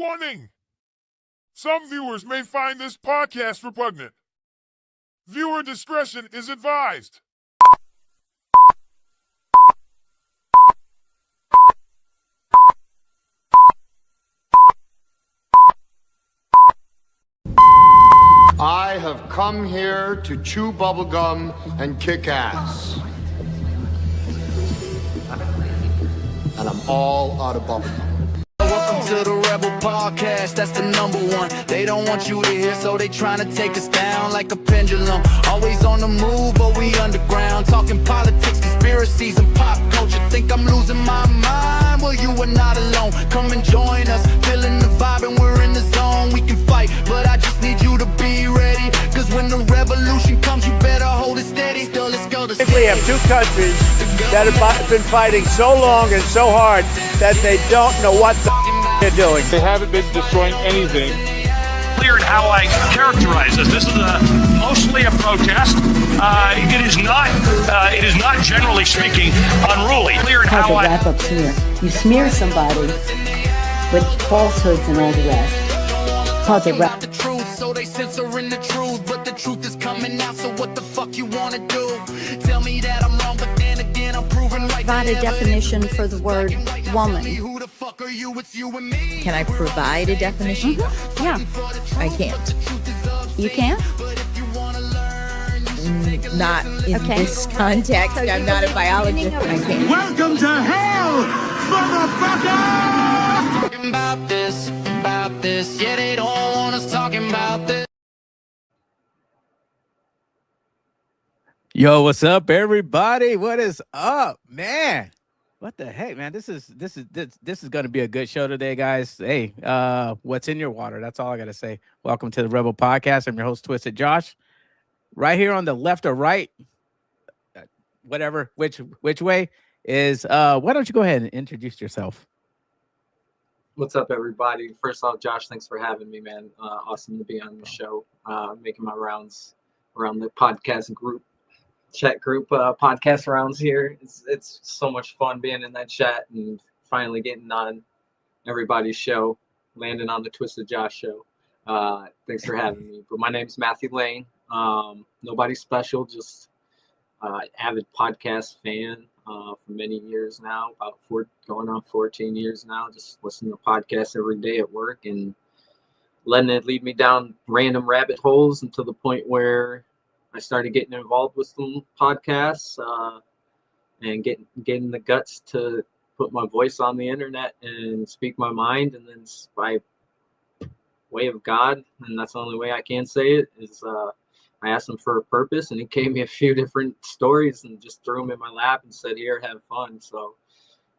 Warning! Some viewers may find this podcast repugnant. Viewer discretion is advised. I have come here to chew bubblegum and kick ass. And I'm all out of bubblegum. Welcome to the Rebel Podcast, that's the #1. They don't want you to hear, so they trying to take us down like a pendulum. Always on the move, but we underground. Talking politics, conspiracies, and pop culture. Think I'm losing my mind? Well, you are not alone. Come and join us, feeling the vibe and we're in the zone. We can fight, but I just need you to be ready. Cause when the revolution comes, you better hold it steady. Still, let's go to We have two countries that have been fighting so long and so hard that they don't know what they're doing. They haven't been destroying anything. Clear in how I characterize this. This is mostly a protest. It is not generally speaking unruly. Clear in how I wrap up smear. You smear somebody with falsehoods and all the rest. Called the wrap. The truth, so they censoring the truth, but the truth is coming out. So what the fuck you wanna do? Tell me that I'm wrong, but then again I'm proven right. Provide a definition for the word woman. Who the fuck are you? It's you and me. Can I provide a definition? Mm-hmm. Yeah. I can't. You can't? Not in this context. So I'm not a biologist. I can't. Welcome to hell, motherfucker! Talking about this. Yeah, they don't want us talking about this. Yo, what's up, everybody? What is up, man? What the heck, man? This is going to be a good show today, guys. Hey, what's in your water? That's all I got to say. Welcome to the Rebel Podcast. I'm your host, Twisted Josh. Right here on the left or right, whatever, which way is, why don't you go ahead and introduce yourself? What's up, everybody? First off, Josh, thanks for having me, man. Awesome to be on the show, making my rounds around the podcast group, chat group, podcast rounds here. It's so much fun being in that chat and finally getting on everybody's show, landing on the Twisted Josh show. Thanks for having me. But my name's Matthew Lane. Nobody special, just avid podcast fan for many years now, going on 14 years now, just listening to podcasts every day at work and letting it lead me down random rabbit holes until the point where I started getting involved with some podcasts and getting the guts to put my voice on the internet and speak my mind. And then by way of God, and that's the only way I can say it, is I asked him for a purpose, and he gave me a few different stories and just threw them in my lap and said, here, have fun. So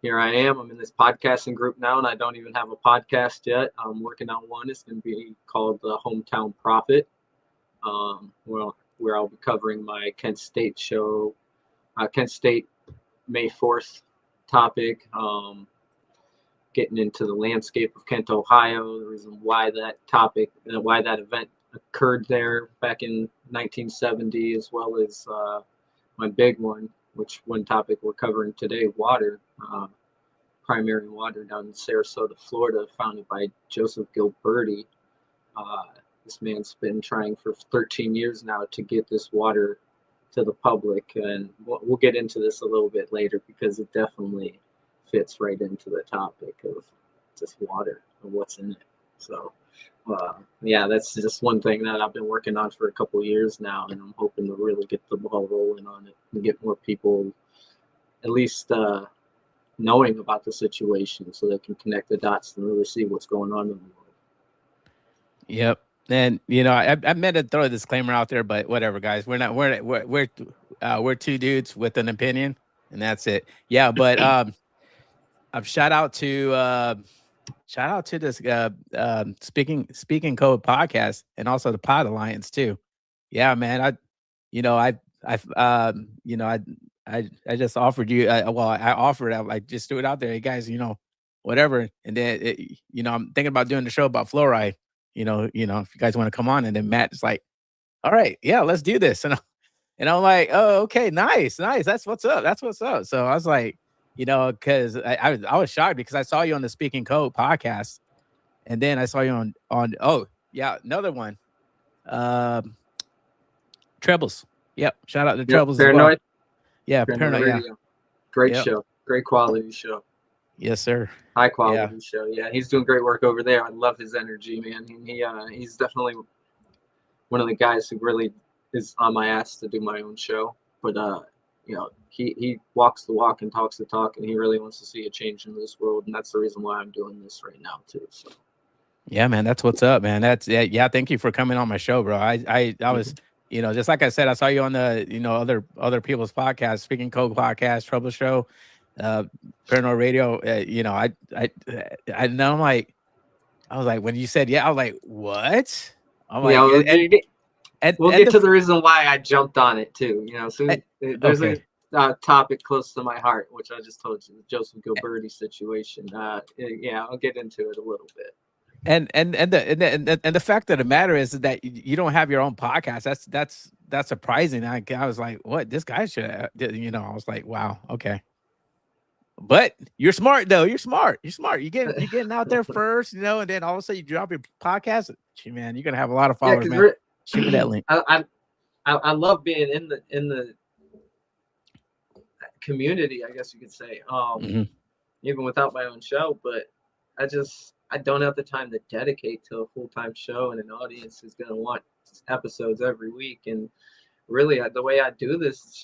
here I am. I'm in this podcasting group now, and I don't even have a podcast yet. I'm working on one. It's going to be called the Hometown Prophet, where I'll be covering my Kent State show, Kent State May 4th topic, getting into the landscape of Kent, Ohio, the reason why that event occurred there back in 1970, as well as my big one, which one topic we're covering today, water, primary water down in Sarasota, Florida, founded by Joseph Gilberti. This man's been trying for 13 years now to get this water to the public, and we'll get into this a little bit later because it definitely fits right into the topic of just water and what's in it. So yeah, that's just one thing that I've been working on for a couple of years now, and I'm hoping to really get the ball rolling on it and get more people at least knowing about the situation so they can connect the dots and really see what's going on in the world. Yep. And I meant to throw a disclaimer out there, but whatever, guys. We're two dudes with an opinion, and that's it. Yeah, but I've shout out to this Speaking Code podcast and also the Pod Alliance too. Yeah, man. I just offered you. I just threw it out there. Hey guys, whatever. And then I'm thinking about doing the show about fluoride. If you guys want to come on, and then Matt is like, all right, yeah, let's do this. And I'm like, oh, okay, nice. That's what's up. So I was like, because I was shocked because I saw you on the Speaking Code podcast, And then I saw you on oh yeah, another one. Trebles. Yep. Shout out to Trebles as well. Paranoid. Yeah, Paranoid Paranoid. Yeah. Radio. Great Yep. show. Great quality show. Yes, sir. High quality show. Yeah, he's doing great work over there. I love his energy, man. He's definitely one of the guys who really is on my ass to do my own show. But you know, he walks the walk and talks the talk, and he really wants to see a change in this world, and that's the reason why I'm doing this right now too. So yeah, man, that's what's up, man. That's yeah. Thank you for coming on my show, bro. I was, you know, just like I said, I saw you on the, you know, other people's podcasts, Speaking Code podcast, Trouble Show, Paranoid Radio. You know, now I'm like, I was like, when you said yeah, I was like, what? I'm like, we'll get to the reason why I jumped on it too. You know, so there's a topic close to my heart, which I just told you, the Joseph Gilberti situation. Yeah, I'll get into it a little bit. And the fact of the matter is that you don't have your own podcast. That's surprising. I was like, what? This guy should, you know. I was like, wow, okay. But you're smart though. You're smart. You're getting out there first, you know, and then all of a sudden you drop your podcast. Man, you're gonna have a lot of followers, man. Shoot me that link. I love being in the community, I guess you could say. Even without my own show, but I don't have the time to dedicate to a full-time show, and an audience is going to want episodes every week. And really, the way I do this,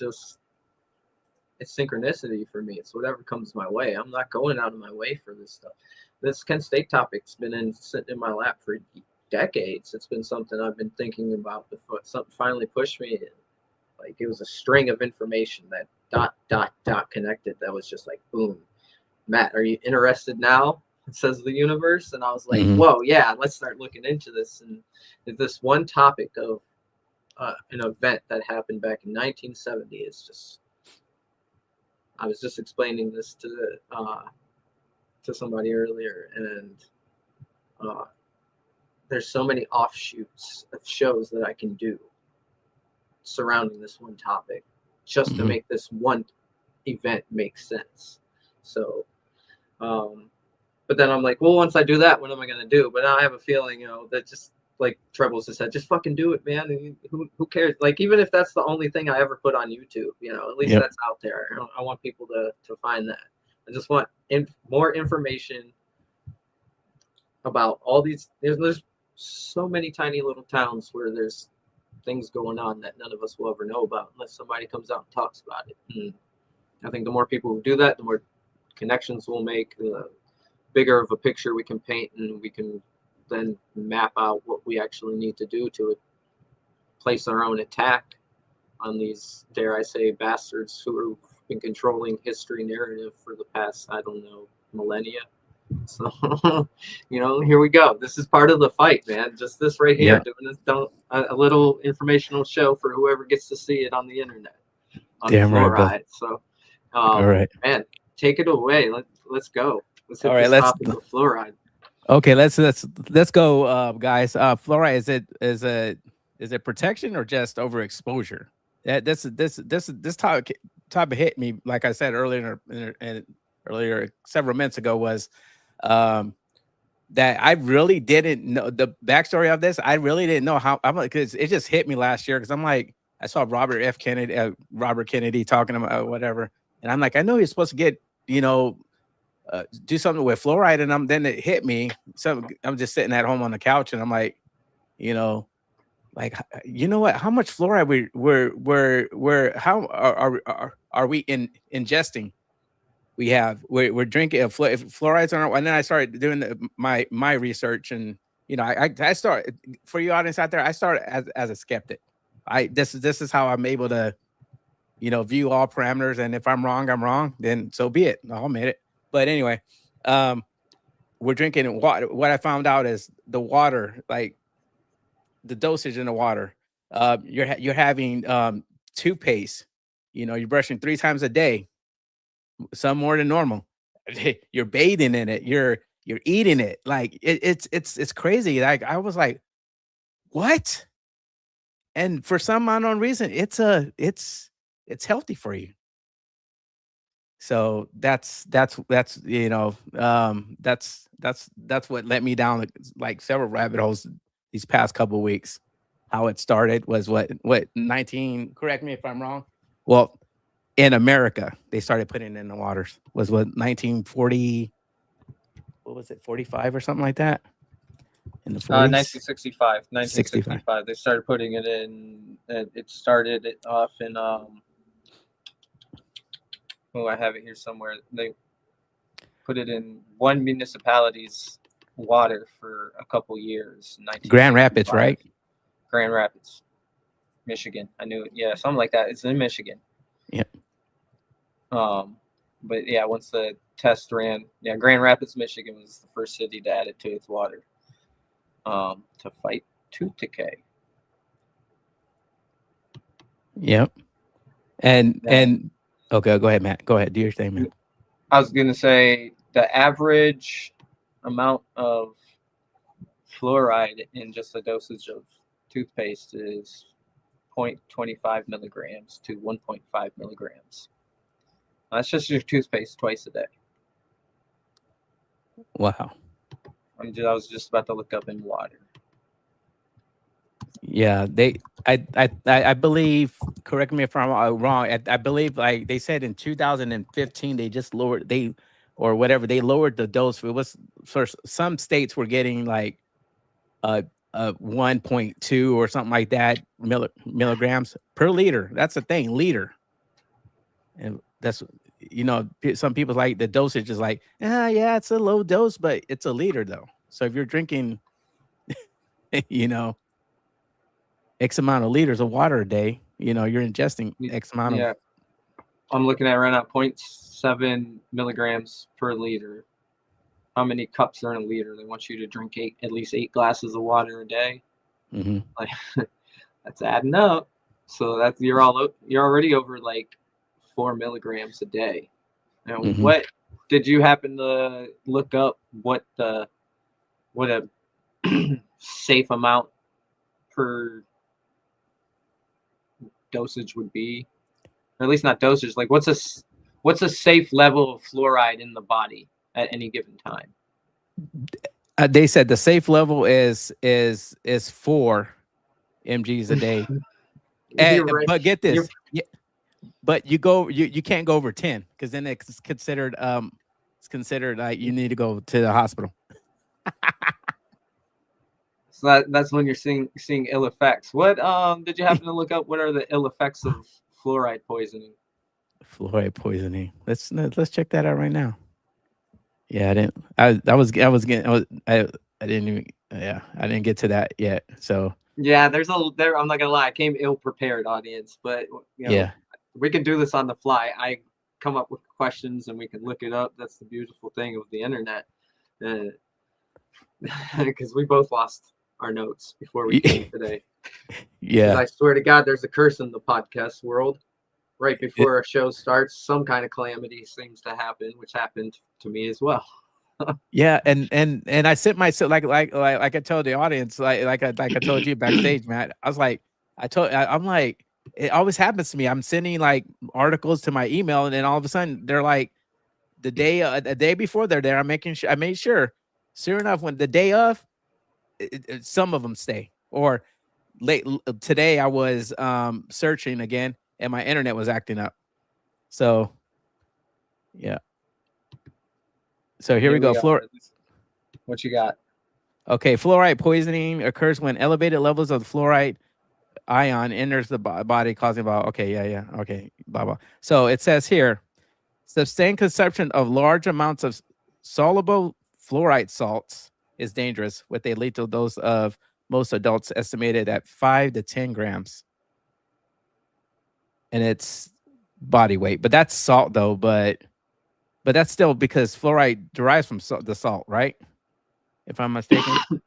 it's synchronicity for me. It's whatever comes my way. I'm not going out of my way for this stuff. This Kent State topic's been sitting in my lap for decades. It's been something I've been thinking about before something finally pushed me in. Like, it was a string of information that dot connected. That was just like, boom. Matt, are you interested now? Says the universe. And I was like, whoa, yeah, let's start looking into this. And this one topic of an event that happened back in 1970 is just, I was just explaining this to somebody earlier, and there's so many offshoots of shows that I can do surrounding this one topic just to make this one event make sense. So but then I'm like, well, once I do that, what am I going to do? But now I have a feeling, you know, that just like Trebles just said, just fucking do it, man. And who cares? Like, even if that's the only thing I ever put on YouTube, you know, at least that's out there. I want people to find that. I just want more information about all these. There's so many tiny little towns where there's things going on that none of us will ever know about unless somebody comes out and talks about it. And I think the more people who do that, the more connections we'll make, the bigger of a picture we can paint, and we can then map out what we actually need to do to place our own attack on these, dare I say, bastards who have been controlling history narrative for the past, I don't know, millennia. So, you know, here we go. This is part of the fight, man. Just this right here, doing this, a little informational show for whoever gets to see it on the internet. On Fluoride. Right, so, all right, man, take it away. Let's go. Let's hit this topic of fluoride. Okay, let's go, guys. Fluoride, is it protection or just overexposure? This topic hit me, like I said earlier several minutes ago, was that I really didn't know the backstory of this. I really didn't know how, because it just hit me last year, because I'm like, I saw Robert Kennedy talking about whatever, and I'm like, I know you're supposed to get, you know, do something with fluoride, and then it hit me. So I'm just sitting at home on the couch, and I'm like, you know, like, you know what? How much fluoride how are we ingesting? We're drinking fluorides on our, and then I started doing my research, and you know, I started, for you audience out there, I started as a skeptic. This is how I'm able to, you know, view all parameters, and if I'm wrong, I'm wrong. Then so be it. I'll admit it. But anyway, we're drinking water. What I found out is the water, like the dosage in the water. You're having toothpaste. You know, you're brushing 3 times a day, some more than normal. You're bathing in it. You're eating it. Like it's crazy. Like, I was like, what? And for some unknown reason, it's healthy for you. So that's you know, that's what let me down like several rabbit holes these past couple of weeks. How it started was what 19, correct me if I'm wrong. Well, in America, they started putting it in the waters. Was what 1940, what was it, 45 or something like that? In the 40s? 1965. 1965. They started putting it in. It started it off in oh, I have it here somewhere. They put it in one municipality's water for a couple years. Grand Rapids, right? Grand Rapids, Michigan. I knew it. Yeah, something like that. It's in Michigan. Yeah. But yeah, once the test ran, yeah, Grand Rapids, Michigan was the first city to add it to its water, to fight tooth decay. Yep. And okay, go ahead, Matt. Go ahead. Do your thing, man. I was gonna say the average amount of fluoride in just a dosage of toothpaste is 0.25 milligrams to 1.5 milligrams. That's just your toothpaste twice a day. Wow. I was just about to look up in water. Yeah, I believe, correct me if I'm wrong, I believe like they said in 2015 they just lowered they lowered the dose. It was for some states were getting like 1.2 or something like that milligrams per liter. That's the thing, liter. And that's, you know, some people like the dosage is like, yeah, it's a low dose, but it's a liter though. So if you're drinking, you know, X amount of liters of water a day, you know, you're ingesting X amount of. I'm looking at right now, 0.7 milligrams per liter. How many cups are in a liter? They want you to drink at least 8 glasses of water a day. Mm-hmm. Like, that's adding up. So that's you're already over like 4 milligrams a day. Now, what did you happen to look up? What a safe amount per dosage would be, or at least not dosage. Like, what's a safe level of fluoride in the body at any given time? They said the safe level is 4 mgs a day. Right. But get this, but you can't go over 10 because then it's considered like you need to go to the hospital. So that's when you're seeing ill effects. What did you happen to look up? What are the ill effects of fluoride poisoning? Fluoride poisoning. Let's check that out right now. Yeah, I didn't. I didn't get to that yet. So yeah, I'm not gonna lie, I came ill prepared, audience, but you know, yeah, we can do this on the fly. I come up with questions and we can look it up. That's the beautiful thing of the internet, because we both lost our notes before we came today. Yeah, I swear to God, there's a curse in the podcast world. Right before a show starts, some kind of calamity seems to happen, which happened to me as well. Yeah, and I sent myself like I told the audience, like I told you backstage, Matt. I was like, I'm like, it always happens to me. I'm sending like articles to my email, and then all of a sudden they're like, the day before they're there, I made sure. Sure enough, when the day of, some of them stay. Or late today, I was searching again, and my internet was acting up. So yeah. So here we go. What you got? Okay, fluoride poisoning occurs when elevated levels of the fluoride ion enters the body, causing blah. Okay, yeah. Okay, blah blah. So it says here, sustained consumption of large amounts of soluble fluoride salts is dangerous, with a lethal dose of most adults estimated at 5 to 10 grams. And it's body weight, but that's salt though. But that's still because fluoride derives from the salt, right? If I'm mistaken.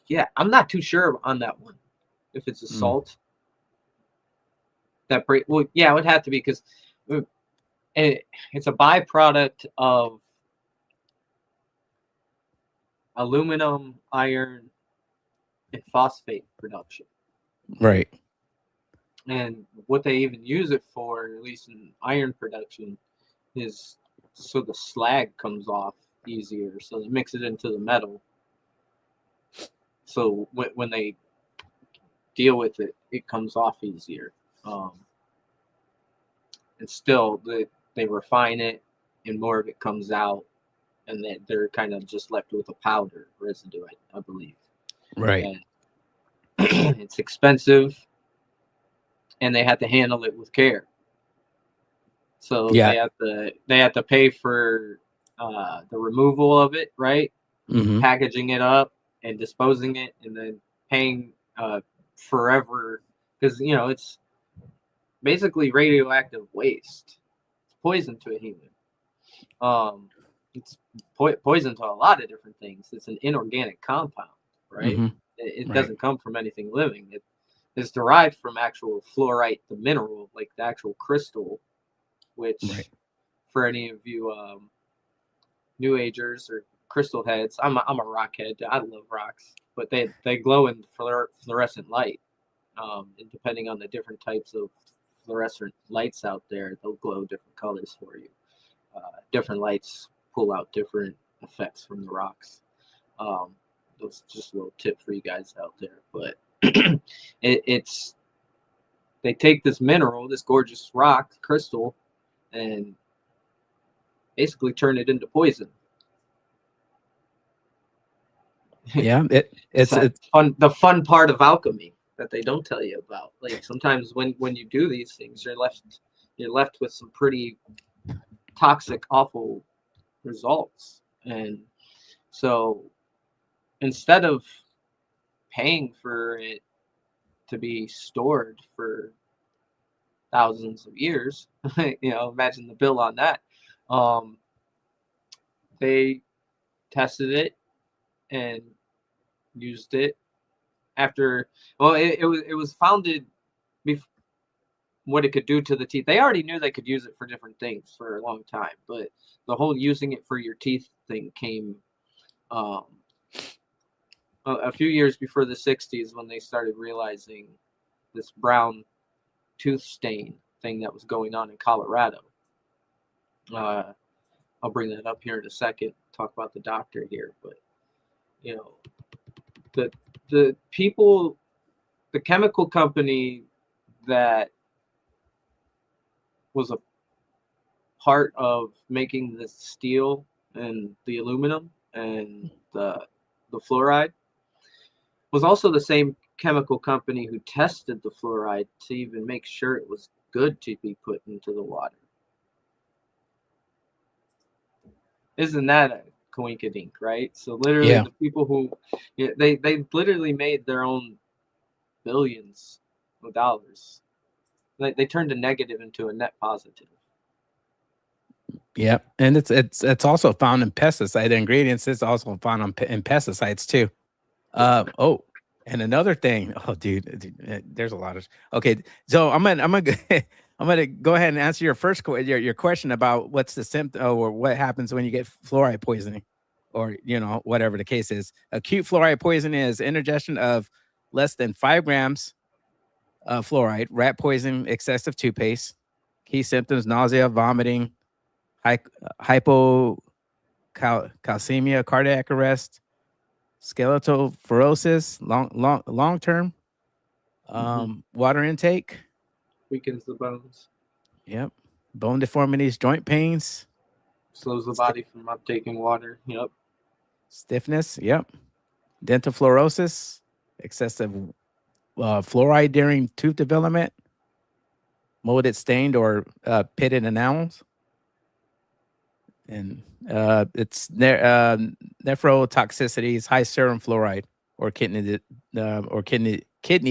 Yeah, I'm not too sure on that one. If it's a salt, well, yeah, it would have to be because it's a byproduct of aluminum, iron, and phosphate production. Right. And what they even use it for, at least in iron production, is so the slag comes off easier. So they mix it into the metal. So when they deal with it, it comes off easier. And still, they refine it, and more of it comes out, and they're kind of just left with a powder residue, I believe. Right. And it's expensive, and they have to handle it with care. So they have to pay for the removal of it, right? Mm-hmm. Packaging it up and disposing it, and then paying forever, because it's basically radioactive waste. It's poison to a human. It's poison to a lot of different things. It's an inorganic compound, right? Mm-hmm. It doesn't come from anything living. It is derived from actual fluorite, the mineral, like the actual crystal, which for any of you New Agers or crystal heads, I'm a rock head. I love rocks, but they glow in fluorescent light. And depending on the different types of fluorescent lights out there, they'll glow different colors for you. Different lights pull out different effects from the rocks. That's just a little tip for you guys out there. But it's they take this mineral, this gorgeous rock crystal, and basically turn it into poison. Yeah, it's fun. The fun part of alchemy that they don't tell you about. Like sometimes when you do these things, you're left with some pretty toxic, awful results. And so instead of paying for it to be stored for thousands of years, imagine the bill on that. They tested it and used it after. Well, it was founded before what it could do to the teeth. They already knew they could use it for different things for a long time, but the whole using it for your teeth thing came a few years before the 60s, when they started realizing this brown tooth stain thing that was going on in Colorado. I'll bring that up here in a second, talk about the doctor here, but the people, the chemical company that was a part of making the steel and the aluminum and the fluoride was also the same chemical company who tested the fluoride to even make sure it was good to be put into the water. Isn't that a coinkydink, right? So literally the people who they literally made their own billions of dollars. They turned a negative into a net positive. Yeah, and it's also found in pesticide ingredients. It's also found in pesticides too. And another thing. Oh, dude, there's a lot of. Okay, so I'm gonna go ahead and answer your first your question about what's the symptom or what happens when you get fluoride poisoning, or whatever the case is. Acute fluoride poisoning is indigestion of less than 5 grams of fluoride. Rat poison, excessive toothpaste. Key symptoms: nausea, vomiting, hypocalcemia, cardiac arrest, skeletal fluorosis, long term. Water intake Weakens the bones. Yep. Bone deformities, joint pains. Slows the body from uptaking water. Yep. Stiffness. Yep. Dental fluorosis, excessive fluoride during tooth development, molded, stained, or pitted enamels. And it's nephrotoxicities, high serum fluoride, or kidney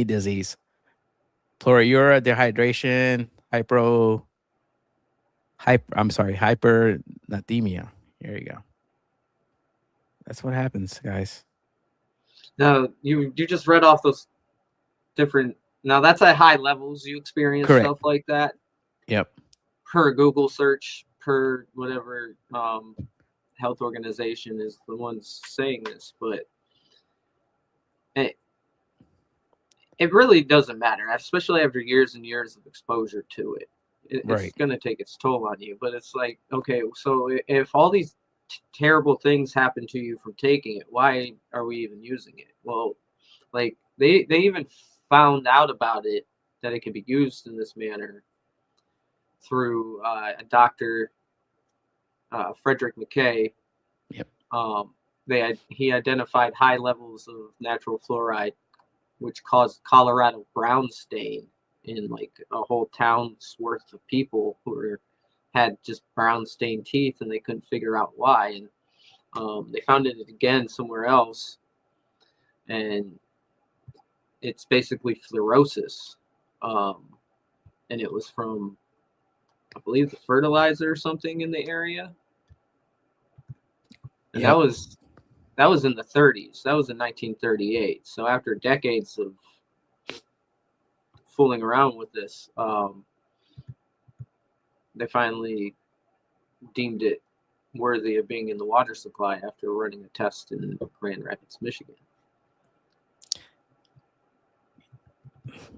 disease, chlorura, dehydration, hypernatremia. Here you go. That's what happens, guys. Now you just read off those different. Now that's at high levels. You experience stuff like that. Yep. Per Google search, per whatever Health Organization is the ones saying this, but it really doesn't matter, especially after years and years of exposure to it. It's going to take its toll on you. But it's like, okay, so if all these terrible things happen to you from taking it, why are we even using it? Well, like they even found out about it, that it could be used in this manner through a doctor, Frederick McKay. Yep. He identified high levels of natural fluoride, which caused Colorado brown stain in like a whole town's worth of people who had just brown stained teeth, and they couldn't figure out why. And they found it again somewhere else, and it's basically fluorosis. And it was from, I believe, the fertilizer or something in the area. And that was in the 30s. That was in 1938. So after decades of fooling around with this, they finally deemed it worthy of being in the water supply after running a test in Grand Rapids, Michigan.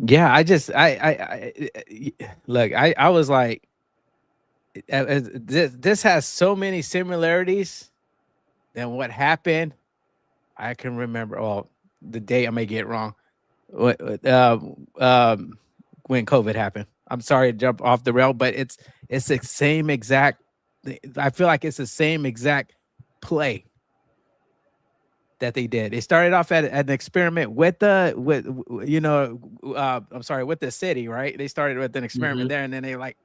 Yeah, I was like, this has so many similarities than what happened. I can remember, the date I may get wrong, when COVID happened. I'm sorry to jump off the rail, but it's the same exact. I feel like it's the same exact play that they did. They started off at an experiment with the city, right? They started with an experiment there, and then they like,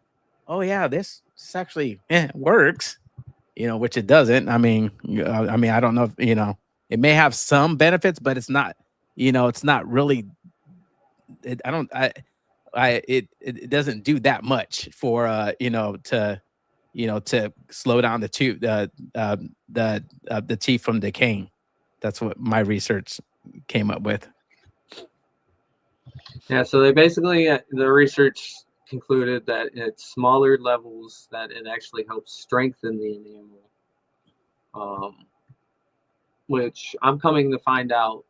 oh yeah, this actually works, which it doesn't. I mean, I don't know if, it may have some benefits, but it's not, it's not really. It doesn't do that much for to slow down the teeth from decaying. That's what my research came up with. Yeah, so they basically, the research concluded that at smaller levels that it actually helps strengthen the enamel, which I'm coming to find out,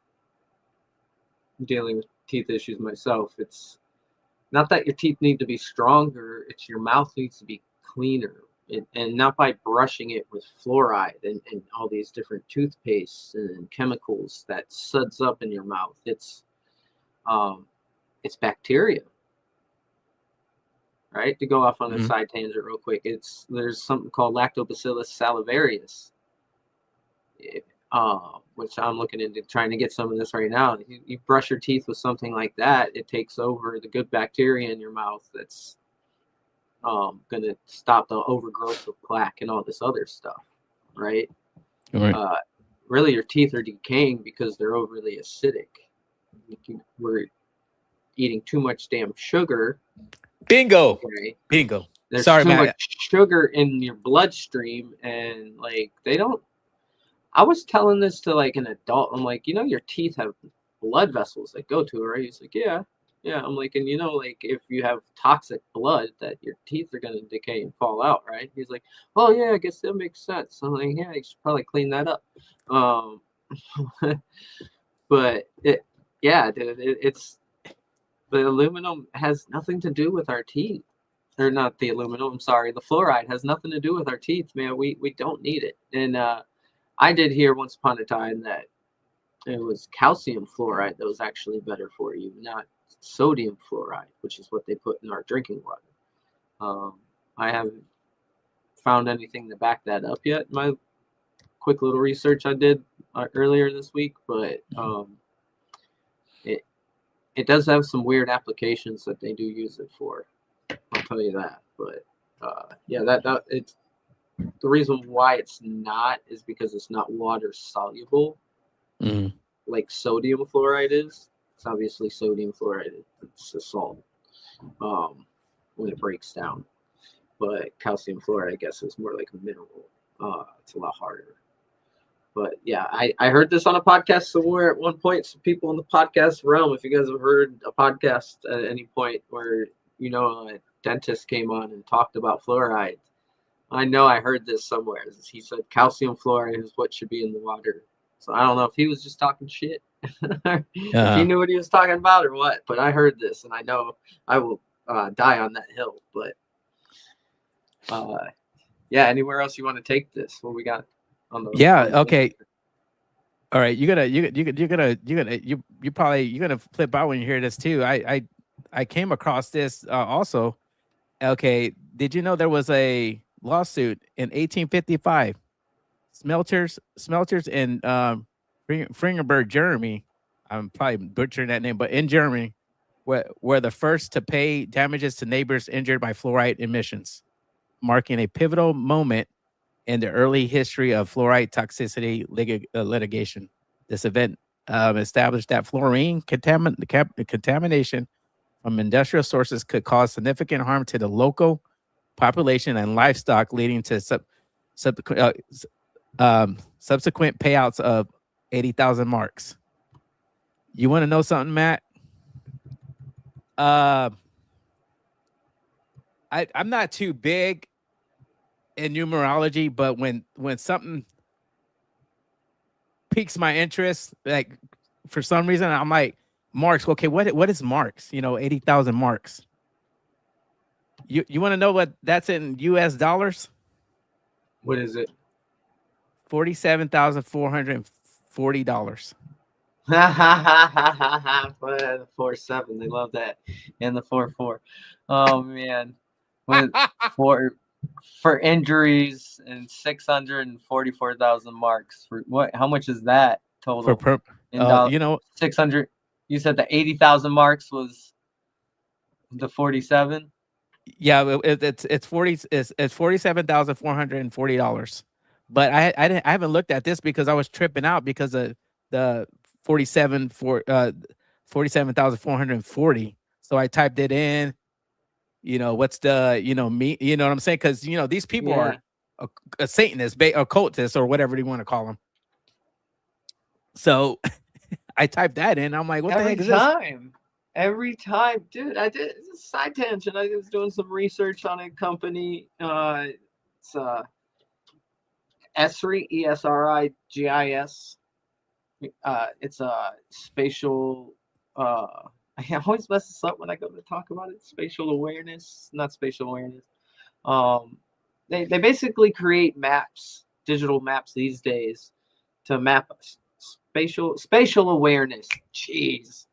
dealing with teeth issues myself. It's not that your teeth need to be stronger, it's your mouth needs to be cleaner. And not by brushing it with fluoride and all these different toothpastes and chemicals that suds up in your mouth. It's bacteria, right? To go off on a side tangent real quick, there's something called Lactobacillus salivarius, which I'm looking into trying to get some of this right now. You brush your teeth with something like that, it takes over the good bacteria in your mouth that's going to stop the overgrowth of plaque and all this other stuff, right? Really, your teeth are decaying because they're overly acidic. We're eating too much damn sugar. Bingo. Okay? Bingo. There's Sorry, too man. much sugar in your bloodstream, and like they don't. I was telling this to like an adult. I'm like, your teeth have blood vessels that go to it, right? He's like, yeah. I'm like, and like if you have toxic blood, that your teeth are gonna decay and fall out, right? He's like, oh yeah, I guess that makes sense. I'm like, yeah, you should probably clean that up. But it's the aluminum has nothing to do with our teeth. Or not the aluminum, I'm sorry, the fluoride has nothing to do with our teeth, man. We don't need it. And I did hear once upon a time that it was calcium fluoride that was actually better for you, not sodium fluoride, which is what they put in our drinking water. I haven't found anything to back that up yet. My quick little research I did earlier this week, but it does have some weird applications that they do use it for. I'll tell you that. But that it's the reason why it's not is because it's not water soluble, like sodium fluoride is. It's obviously sodium fluoride. It's a salt when it breaks down. But calcium fluoride, I guess, is more like a mineral. It's a lot harder. But yeah, I heard this on a podcast somewhere at one point. So people in the podcast realm, if you guys have heard a podcast at any point where a dentist came on and talked about fluoride, I know I heard this somewhere. He said calcium fluoride is what should be in the water. So I don't know if he was just talking shit, if he knew what he was talking about or what. But I heard this, and I know I will die on that hill. But yeah, anywhere else you want to take this? What we got on the okay. All right, you're gonna flip out when you hear this too. I came across this also. Okay, did you know there was a lawsuit in 1855? Smelters in Fringerberg, Germany. I'm probably butchering that name, but in Germany, were the first to pay damages to neighbors injured by fluoride emissions, marking a pivotal moment in the early history of fluoride toxicity litigation. This event established that fluorine contamination from industrial sources could cause significant harm to the local population and livestock, leading to subsequent payouts of 80,000 marks. You want to know something, Matt? I'm not too big in numerology, but when something piques my interest, like for some reason, I'm like, marks. Okay, what is marks? 80,000 marks. You want to know what that's in US dollars? What is it? $47,440. The 4-7, they love that, and the 4-4. Oh man, for injuries and 644,000 marks for what? How much is that total? For 600. You said the 80,000 marks was the 47. Yeah, it's $47,440. But I haven't looked at this because I was tripping out because of the 47,440. So I typed it in. What's the me? You know what I'm saying? Because these people are a Satanist, occultist, or whatever you want to call them. So I typed that in. I'm like, what the heck is this? Every time, dude. It's a side tangent. I was doing some research on a company. It's ESRI, ESRIGIS. It's a spatial. I always mess this up when I go to talk about it. Spatial awareness, not spatial awareness. They basically create maps, digital maps these days, to map spatial awareness. Jeez.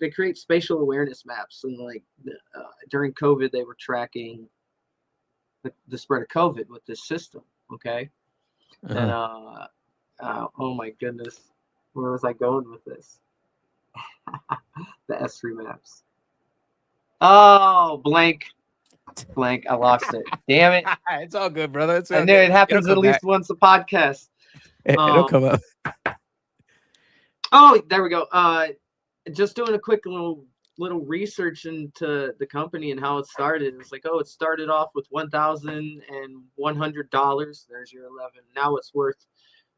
They create spatial awareness maps, and during COVID, they were tracking the spread of COVID with this system. Okay, and oh my goodness, where was I going with this? The S3 maps. Oh, blank. I lost it. Damn it! It's all good, brother. I knew it happens at least once a podcast. It'll come up. Oh, there we go. Just doing a quick little research into the company and how it started. It's like, it started off with $1,100. There's your 11. Now it's worth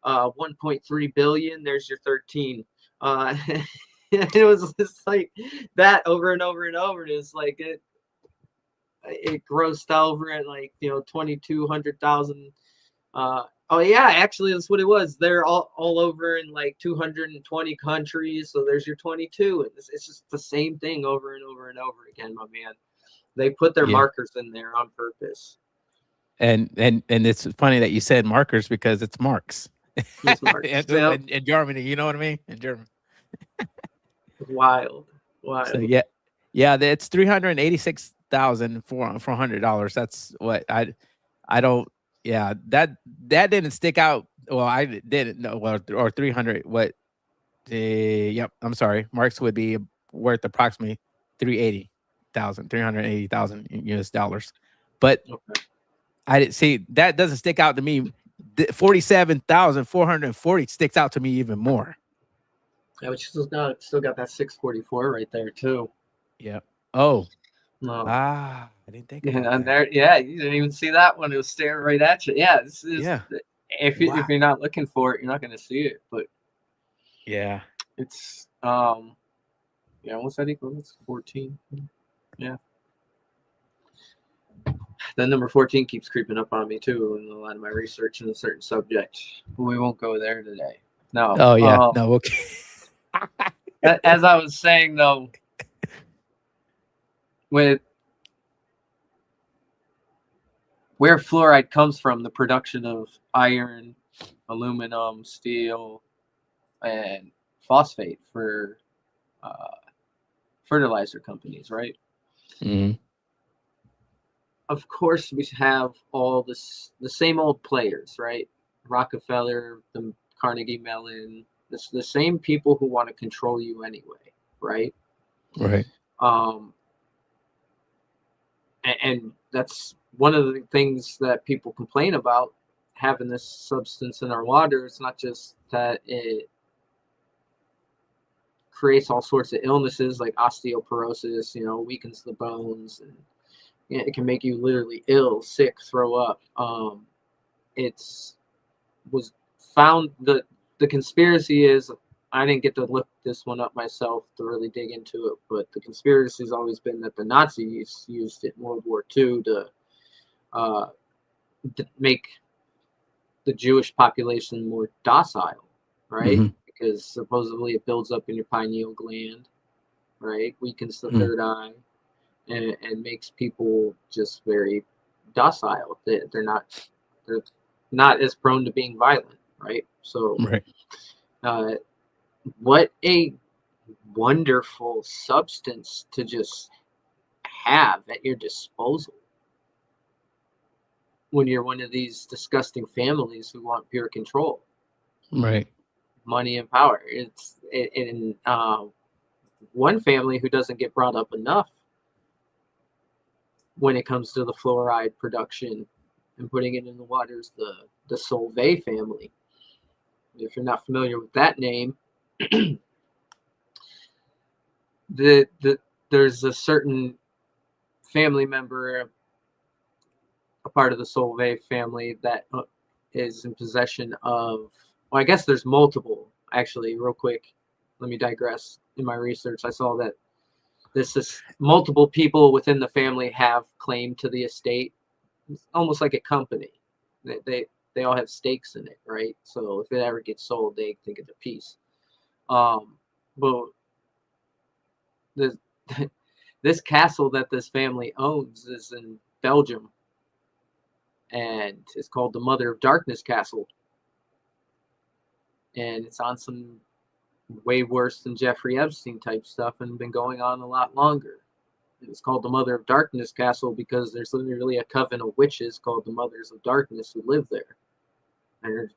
1.3 billion. There's your 13. It was just like that over and over and over. And it's like it grossed over at 2,200,000. Oh yeah, actually that's what it was. They're all over in 220 countries. So there's your 22. And it's just the same thing over and over and over again, my man. They put their markers in there on purpose. And it's funny that you said markers because it's marks. It's marks. in Germany, you know what I mean? In German. Wild. So yeah, it's $386,400. That's what I don't. Yeah, that didn't stick out. Well, I didn't know. Well, or 300. What? Yep. I'm sorry. Marks would be worth approximately $380,000 US dollars. But I didn't see that doesn't stick out to me. 47,440 sticks out to me even more. Yeah, but you still got that 644 right there too. Yeah. Oh. No. I didn't think about and that. there, you didn't even see that one. It was staring right at you. Yeah, this is. Yeah. If you're not looking for it, you're not going to see it. But yeah, it's what's that equal? It's 14. Yeah. Then number 14 keeps creeping up on me too in a lot of my research in a certain subject. We won't go there today. No. Oh yeah. No. Okay. As I was saying though, with where fluoride comes from, the production of iron, aluminum, steel, and phosphate for fertilizer companies, right? Mm-hmm. Of course, we have all the same old players, right? Rockefeller, the Carnegie Mellon, the same people who want to control you anyway, right? Right. And that's one of the things that people complain about having this substance in our water. It's not just that it creates all sorts of illnesses like osteoporosis, weakens the bones, and it can make you literally ill, sick, throw up. Was found the conspiracy is, I didn't get to look this one up myself to really dig into it, but the conspiracy has always been that the Nazis used it in World War II to make the Jewish population more docile, right? Mm-hmm. Because supposedly it builds up in your pineal gland, right? Weakens the third eye, and makes people just very docile. They're not as prone to being violent, right? So, right. What a wonderful substance to just have at your disposal when you're one of these disgusting families who want pure control, right? Money and power. It's in one family who doesn't get brought up enough when it comes to the fluoride production and putting it in the water is the Solvay family. If you're not familiar with that name, there's a certain family member, a part of the Solvay family, that is in possession of, well, I guess there's multiple, actually. Real quick, let me digress. In my research, I saw that this is multiple people within the family have claim to the estate. It's almost like a company. They all have stakes in it, right? So if it ever gets sold, they get the piece. But this castle that this family owns is in Belgium, and it's called the Mother of Darkness Castle, and it's on some way worse than Jeffrey Epstein type stuff and been going on a lot longer. It's called the Mother of Darkness Castle because there's literally a coven of witches called the Mothers of Darkness who live there. And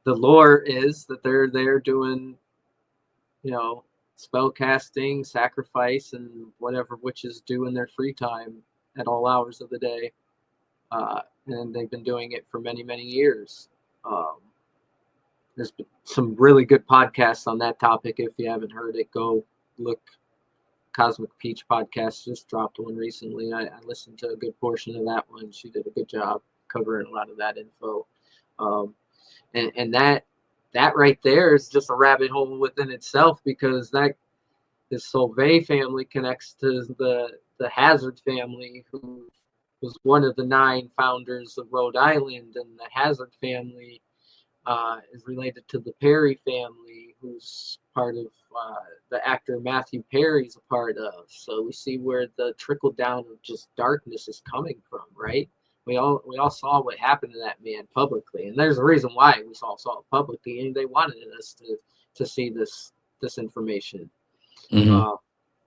the lore is that they're there doing, spell casting, sacrifice, and whatever witches do in their free time at all hours of the day. And they've been doing it for many, many years. There's been some really good podcasts on that topic. If you haven't heard it, go look. Cosmic Peach podcast just dropped one recently. I listened to a good portion of that one. She did a good job covering a lot of that info. And that right there is just a rabbit hole within itself, because this Solvay family connects to the Hazard family, who was one of the 9 founders of Rhode Island, and the Hazard family is related to the Perry family, who's part of the actor Matthew Perry's a part of. So we see where the trickle down of just darkness is coming from, right? We all saw what happened to that man publicly, and there's a reason why we saw it publicly, and they wanted us to see this information. Mm-hmm.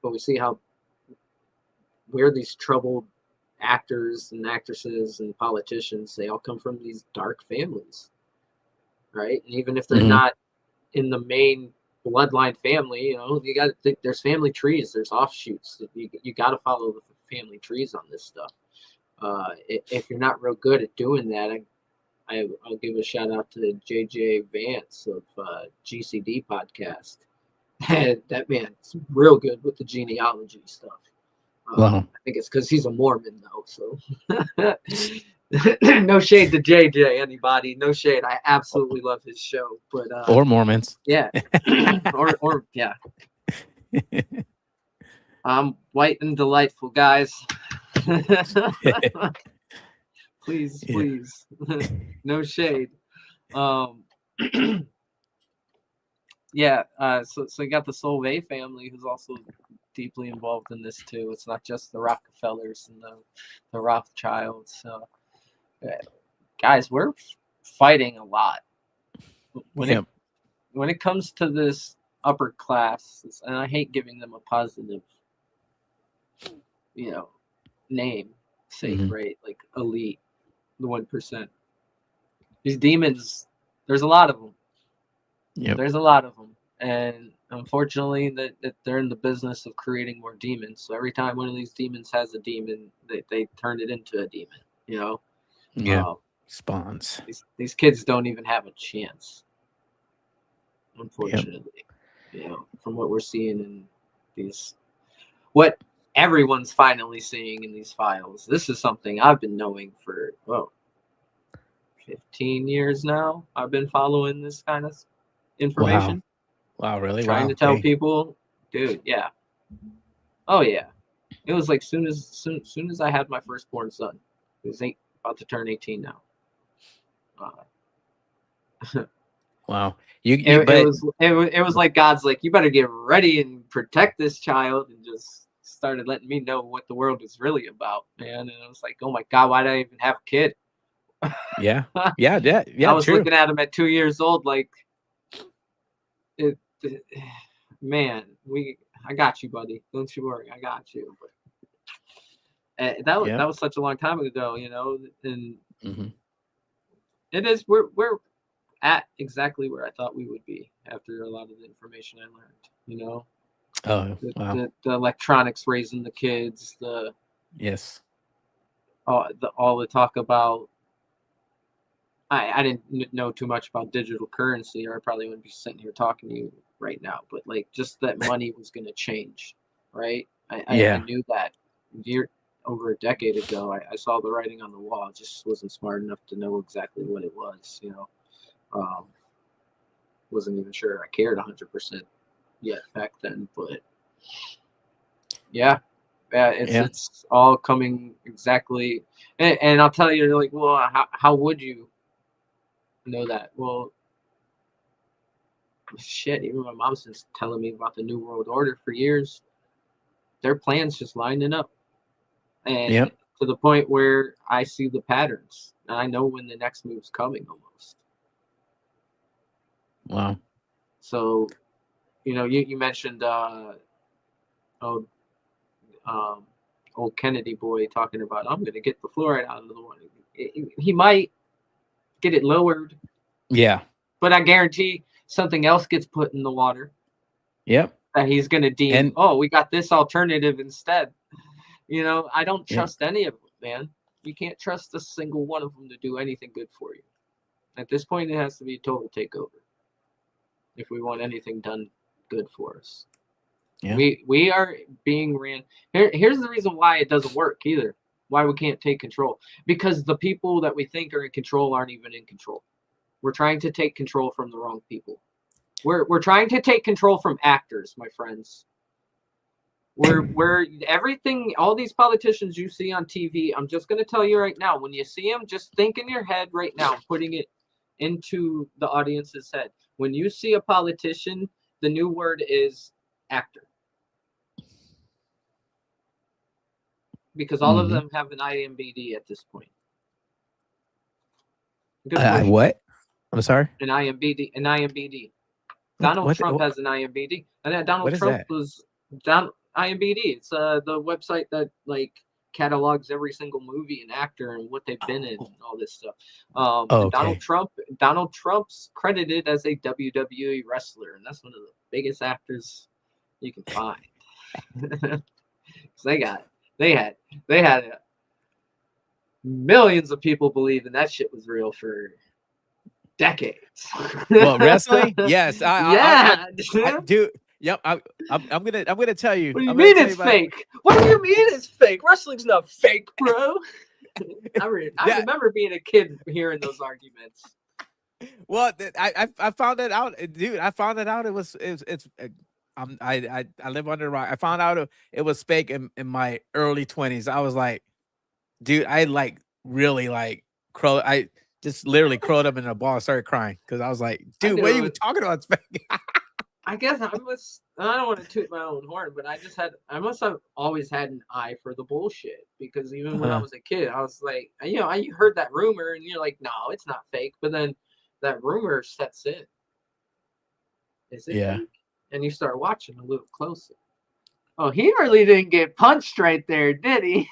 But we see where these troubled actors and actresses and politicians, they all come from these dark families, right? And even if they're not in the main bloodline family, you got to think there's family trees, there's offshoots. You got to follow the family trees on this stuff. If you're not real good at doing that, I'll give a shout out to JJ Vance of GCD podcast. That man's real good with the genealogy stuff. Wow. I think it's because he's a Mormon though. So no shade to JJ, anybody. No shade. I absolutely love his show. But or Mormons. Yeah. or yeah. I'm white and delightful, guys. Please, Yeah. please. No shade. Yeah, so you got the Solvay family who's also deeply involved in this too. It's not just the Rockefellers and the Rothschilds. So, guys, we're fighting a lot when it comes to this upper class, and I hate giving them a positive, name sake, right? Like elite, the 1%. These demons, there's a lot of them. Yep. There's a lot of them, and unfortunately, that they're in the business of creating more demons. So every time one of these demons has a demon, they turn it into a demon. Yeah. Spawns. These kids don't even have a chance, unfortunately. From what we're seeing in these, what everyone's finally seeing in these files. This is something I've been knowing for 15 years now. I've been following this kind of information. Wow, really? Trying to tell people, dude, yeah. Oh yeah. It was like soon as I had my firstborn son. He was about to turn 18 now. Wow. It was like God's like, you better get ready and protect this child, and just started letting me know what the world is really about, man. And I was like, oh my God, why did I even have a kid? Yeah. I was looking at him at 2 years old, like, man, I got you, buddy. Don't you worry, I got you. But that was such a long time ago, and it is we're at exactly where I thought we would be after a lot of the information I learned. Oh, wow. The electronics raising the kids, all the talk about. I didn't know too much about digital currency, or I probably wouldn't be sitting here talking to you right now. But like, just that money was going to change, right? I knew that over a decade ago. I saw the writing on the wall. I just wasn't smart enough to know exactly what it was. Wasn't even sure I cared 100% yet back then. But it's all coming exactly. And I'll tell you, like, well, how would you know that? Well, shit, even my mom's been telling me about the New World Order for years. Their plans just lining up, and to the point where I see the patterns, and I know when the next move's coming almost. Wow. So, you mentioned old Kennedy boy talking about, I'm going to get the fluoride out of the water. He might get it lowered. Yeah. But I guarantee something else gets put in the water. Yep. That he's going to deem, we got this alternative instead. I don't trust any of them, man. You can't trust a single one of them to do anything good for you. At this point, it has to be a total takeover if we want anything done good for us. Yeah. We are being ran. Here's the reason why it doesn't work either. Why we can't take control. Because the people that we think are in control aren't even in control. We're trying to take control from the wrong people. We're trying to take control from actors, my friends. We're everything, all these politicians you see on TV, I'm just going to tell you right now, when you see them, just think in your head right now, putting it into the audience's head. When you see a politician, the new word is actor. Because all of them have an IMBD at this point. What? I'm sorry? An IMBD. Donald Trump has an IMBD. And then Donald Trump was IMBD. It's the website that like catalogs every single movie and actor and what they've been in and all this stuff. Donald Trump's credited as a WWE wrestler, and that's one of the biggest actors you can find. They had millions of people believing that shit was real for decades. Well, wrestling? Yes. Dude. Yep. I'm gonna tell you. What do you mean it's fake? What do you mean it's fake? Wrestling's not fake, bro. I remember being a kid hearing those arguments. Well, I found it out, dude. I found it out. I live under a rock. I found out it was fake in my early 20s. I was like, dude, I like really like I just literally curled up in a ball and started crying because I was like, dude, what are you talking about? I guess I don't want to toot my own horn, but I must have always had an eye for the bullshit, because even when I was a kid, I was like, I heard that rumor and you're like, no, it's not fake. But then that rumor sets in. Is it fake? And you start watching a little closer. Oh, he really didn't get punched right there, did he?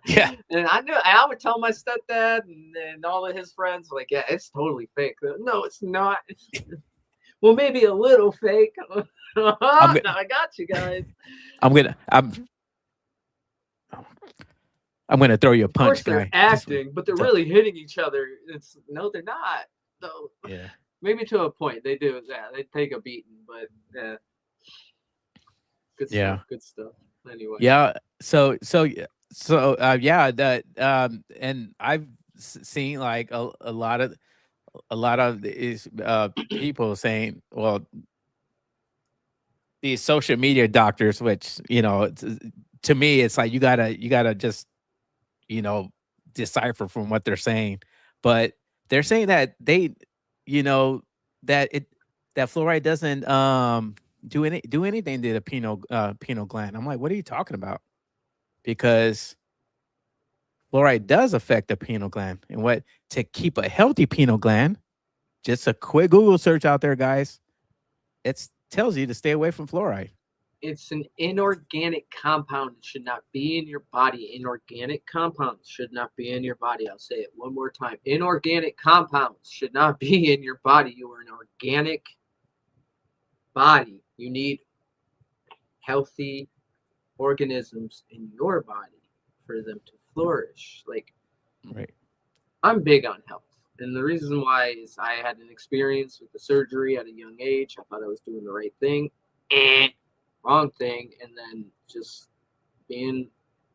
Yeah. And I would tell my stepdad and all of his friends, like, yeah, it's totally fake. No, it's not. Well, maybe a little fake. No, I got you guys. I'm gonna throw you a punch, of course, they're guy. acting, but they're really hitting each other. They're not. No. Yeah. Maybe to a point they do. Yeah, they take a beating, but yeah. Good stuff. Good stuff. Anyway. Yeah. So yeah. That and I've seen like a lot of these people saying, well, these social media doctors, which to me, it's like you gotta just decipher from what they're saying, but they're saying that that fluoride doesn't do anything to the pineal gland. I'm like, what are you talking about? Because fluoride does affect the pineal gland, and to keep a healthy pineal gland, just a quick Google search out there, guys. It tells you to stay away from fluoride. It's an inorganic compound. It should not be in your body. Inorganic compounds should not be in your body. I'll say it one more time. Inorganic compounds should not be in your body. You are an organic body. You need healthy organisms in your body for them to flourish. Like, right. I'm big on health. And the reason why is I had an experience with the surgery at a young age. I thought I was doing the right thing. Wrong thing. And then just being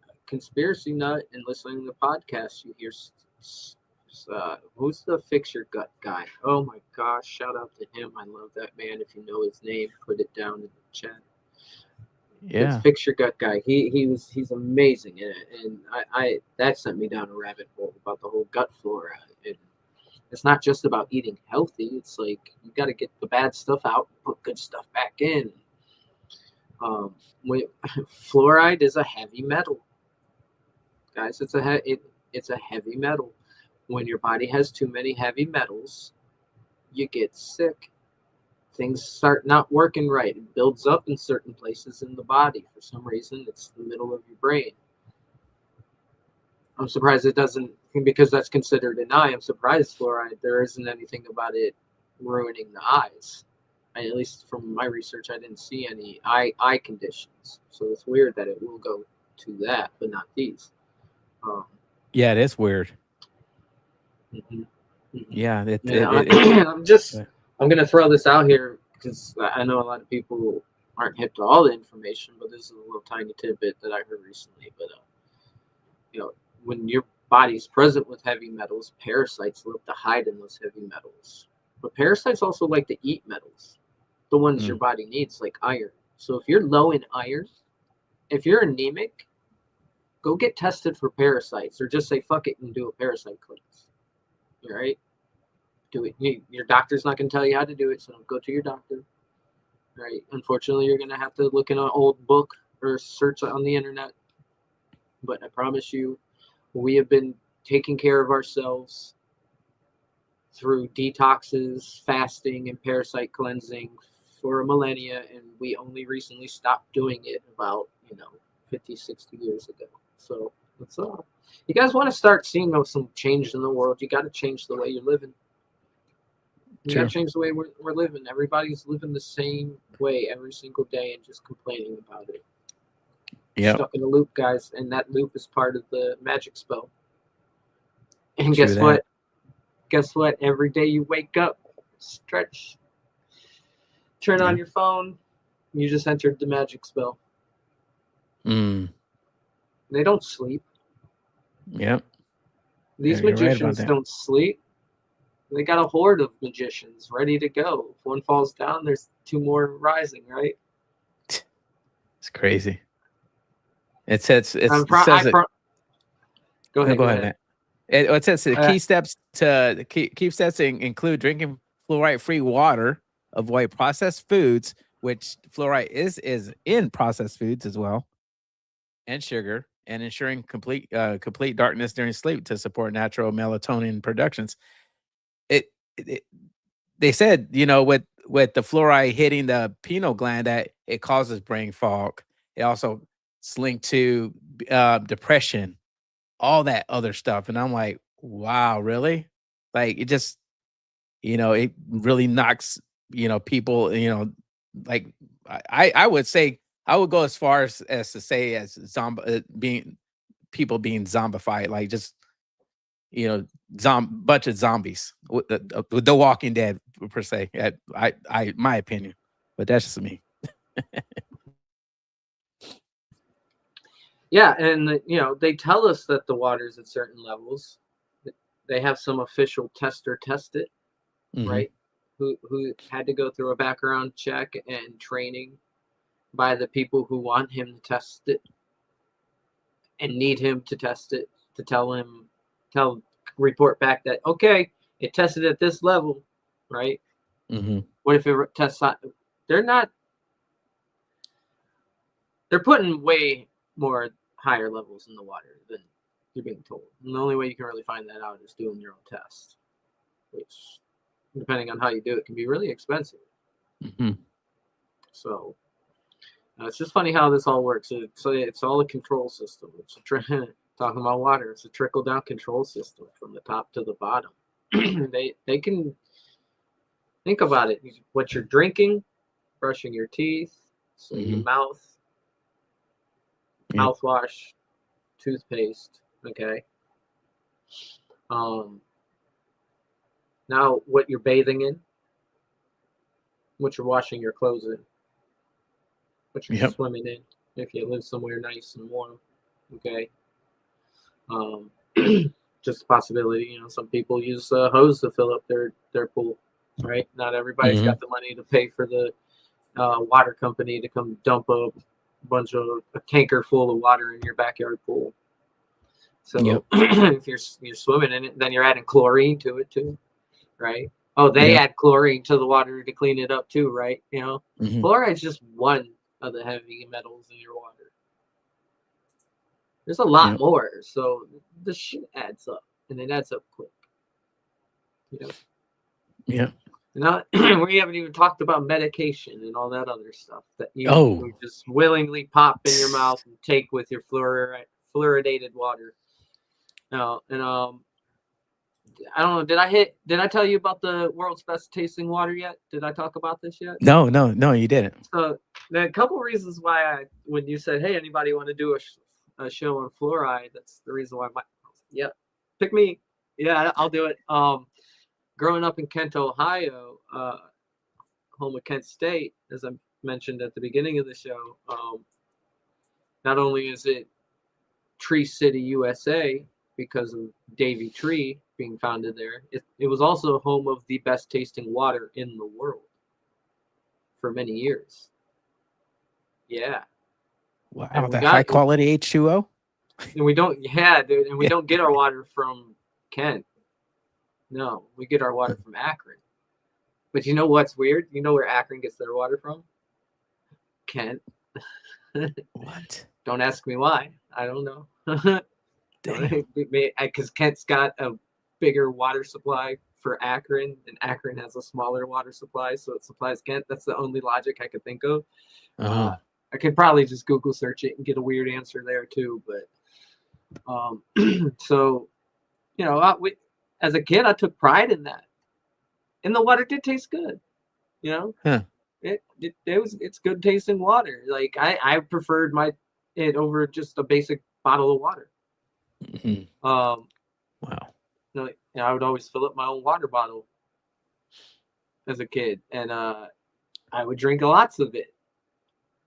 a conspiracy nut and listening to podcasts, you hear who's the Fix Your Gut guy? Oh my gosh, shout out to him. I love that man. If you know his name, put it down in the chat. Yeah. It's Fix Your Gut guy. He's amazing. And I that sent me down a rabbit hole about the whole gut flora. And it's not just about eating healthy. It's like you got to get the bad stuff out and put good stuff back in. Fluoride is a heavy metal, guys. It's a heavy metal. When your body has too many heavy metals, you get sick. Things start not working right. It builds up in certain places in the body. For some reason, it's the middle of your brain. I'm surprised it doesn't, because that's considered an eye. I'm surprised fluoride, there isn't anything about it ruining the eyes. At least from my research, I didn't see any eye conditions. So it's weird that it will go to that, but not these. Yeah, it is weird. Mm-hmm. Yeah. I'm going to throw this out here because I know a lot of people aren't hip to all the information, but this is a little tiny tidbit that I heard recently. But, when your body's present with heavy metals, parasites love to hide in those heavy metals. But parasites also like to eat metals, the ones your body needs, like iron. So if you're low in iron, if you're anemic, go get tested for parasites, or just say fuck it and do a parasite cleanse. All right? Do it. Your doctor's not going to tell you how to do it, so go to your doctor. All right? Unfortunately, you're going to have to look in an old book or search on the internet. But I promise you, we have been taking care of ourselves through detoxes, fasting, and parasite cleansing for a millennia, and we only recently stopped doing it about 50, 60 years ago. So that's all. You guys want to start seeing some change in the world, you got to change the way you're living. You got to change the way we're living. Everybody's living the same way every single day and just complaining about it. Stuck in a loop, guys, and that loop is part of the magic spell. And guess what? Guess what? Every day you wake up, stretch, turn on your phone, you just entered the magic spell. They don't sleep. Yep. These magicians don't sleep. They got a horde of magicians ready to go. If one falls down, there's two more rising, right? It's crazy. It Go ahead. Go ahead, Matt. It says the key steps include drinking fluoride-free water, avoid processed foods, which fluoride is in processed foods as well, and sugar, and ensuring complete darkness during sleep to support natural melatonin productions. They said, with the fluoride hitting the pineal gland, that it causes brain fog. It also is linked to depression, all that other stuff. And I'm like, wow, really? Like, it just, it really knocks, people, like I would say, I would go as far as to say as people being zombified, like just, bunch of zombies with the Walking Dead per se. I my opinion, but that's just me. Yeah, and they tell us that the water's at certain levels. They have some official tester test it, right? Who had to go through a background check and training by the people who want him to test it and need him to test it to report back that, okay, it tested at this level, right? What if it tests? They're putting way more higher levels in the water than you're being told. And the only way you can really find that out is doing your own test, which, depending on how you do it, can be really expensive. So it's just funny how this all works. It's all a control system. It's talking about water. It's a trickle-down control system from the top to the bottom. They can think about it. What you're drinking, brushing your teeth, so your mouth, mouthwash, toothpaste. Okay. Now what you're bathing in, what you're washing your clothes in, what you're swimming in, if you live somewhere nice and warm. Okay. Just a possibility. Some people use a hose to fill up their pool, right? Not everybody's got the money to pay for the water company to come dump a tanker full of water in your backyard pool. So if you're swimming in it, then you're adding chlorine to it too, right? Oh, they add chlorine to the water to clean it up too, right? Fluoride is just one of the heavy metals in your water. There's a lot more, so the shit adds up, and it adds up quick. Now, we haven't even talked about medication and all that other stuff that you just willingly pop in your mouth and take with your fluoridated water. Now, and I don't know. Did I tell you about the world's best tasting water yet? Did I talk about this yet? No, you didn't. So there are a couple reasons why when you said, hey, anybody want to do a show on fluoride, that's the reason why. Pick me. Yeah, I'll do it. Growing up in Kent, Ohio, home of Kent State, as I mentioned at the beginning of the show, not only is it Tree City, USA, because of Davy Tree being founded there, it was also home of the best tasting water in the world for many years. Yeah. Wow, the high quality H2O. And we don't, dude, and we don't get our water from Kent. No, we get our water from Akron. But you know what's weird? You know where Akron gets their water from? Kent. What? Don't ask me why. I don't know. Because Kent's got a bigger water supply for Akron, and Akron has a smaller water supply, so it supplies Kent. That's the only logic I could think of. I could probably just Google search it and get a weird answer there too. But so, as a kid, I took pride in that, and the water did taste good. It's good tasting water. Like I preferred it over just a basic bottle of water. Wow. I would always fill up my own water bottle as a kid, and I would drink lots of it.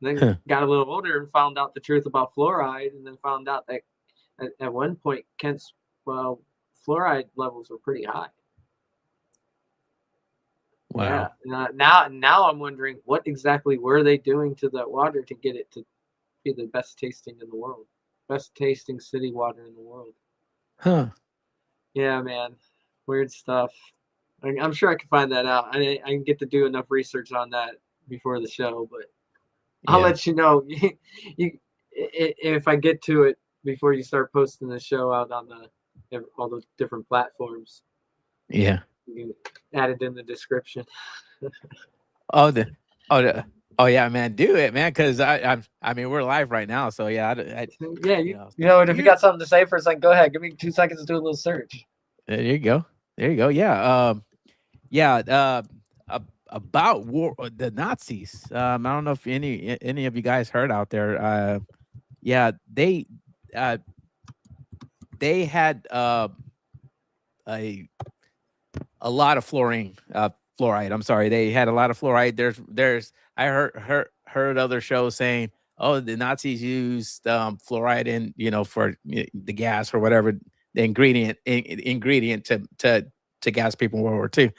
And then got a little older and found out the truth about fluoride, and then found out that at one point Kent's fluoride levels were pretty high. Wow. Yeah. Now I'm wondering what exactly were they doing to that water to get it to be the best tasting in the world, best tasting city water in the world. Huh. Yeah, man. Weird stuff. I'm sure I can find that out. I can get to do enough research on that before the show, but I'll Yeah. let you know. If I get to it before you start posting the show out on all the different platforms. Yeah. You can add it in the description. Oh, oh yeah, man, do it, man, because I mean, we're live right now, so yeah, yeah, you know, and if you got something to say for a second, go ahead. Give me 2 seconds to do a little search. There you go. There you go. Yeah. About war, the Nazis. I don't know if any of you guys heard out there. Yeah, they had a lot of fluoride. I'm sorry, they had a lot of fluoride. There's I heard other shows saying, oh, the Nazis used fluoride in, for the gas or whatever, the ingredient to gas people in World War II.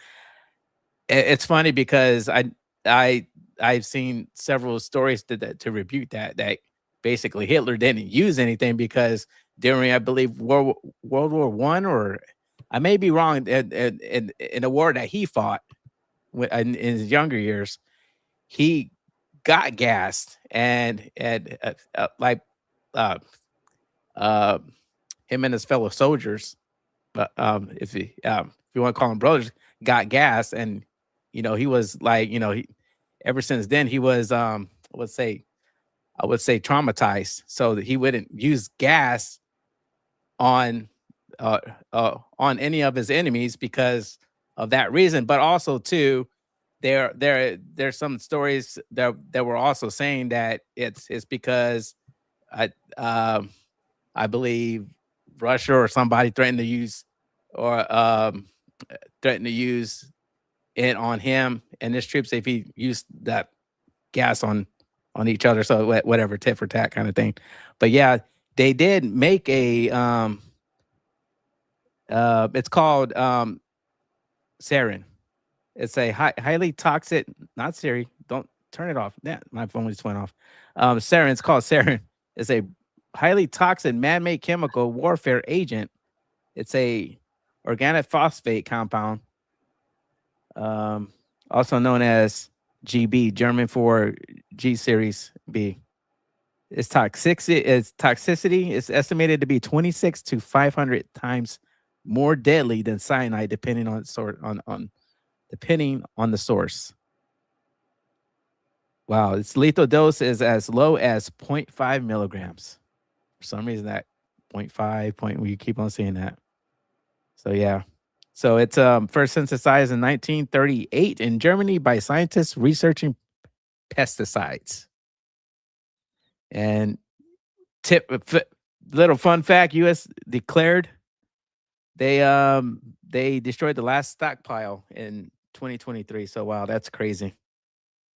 It's funny because I've seen several stories to rebuke that basically Hitler didn't use anything, because during, I believe, World War I, or I may be wrong, in a war that he fought in his younger years, he got gassed, and him and his fellow soldiers, but if you want to call them brothers, got gas, and he was like, ever since then he was I would say traumatized, so that he wouldn't use gas on any of his enemies because of that reason. But also too, there's some stories that were also saying that it's because I believe Russia or somebody threatened to use it on him and his troops if he used that gas on each other. So whatever, tit for tat kind of thing. But yeah, they did make a it's called sarin. It's a highly toxic, not Siri, don't turn it off. Yeah, my phone just went off. Sarin, it's called sarin. It's a highly toxic man-made chemical warfare agent. It's a organic phosphate compound, also known as GB, German for G series B. Its toxicity is estimated to be 26 to 500 times more deadly than cyanide, depending on the source. Wow, its lethal dose is as low as 0.5 milligrams. For some reason, that 0.5 we keep on seeing that. So yeah. So it's first synthesized in 1938 in Germany by scientists researching pesticides. And little fun fact: U.S. declared they destroyed the last stockpile in 2023. So wow, that's crazy.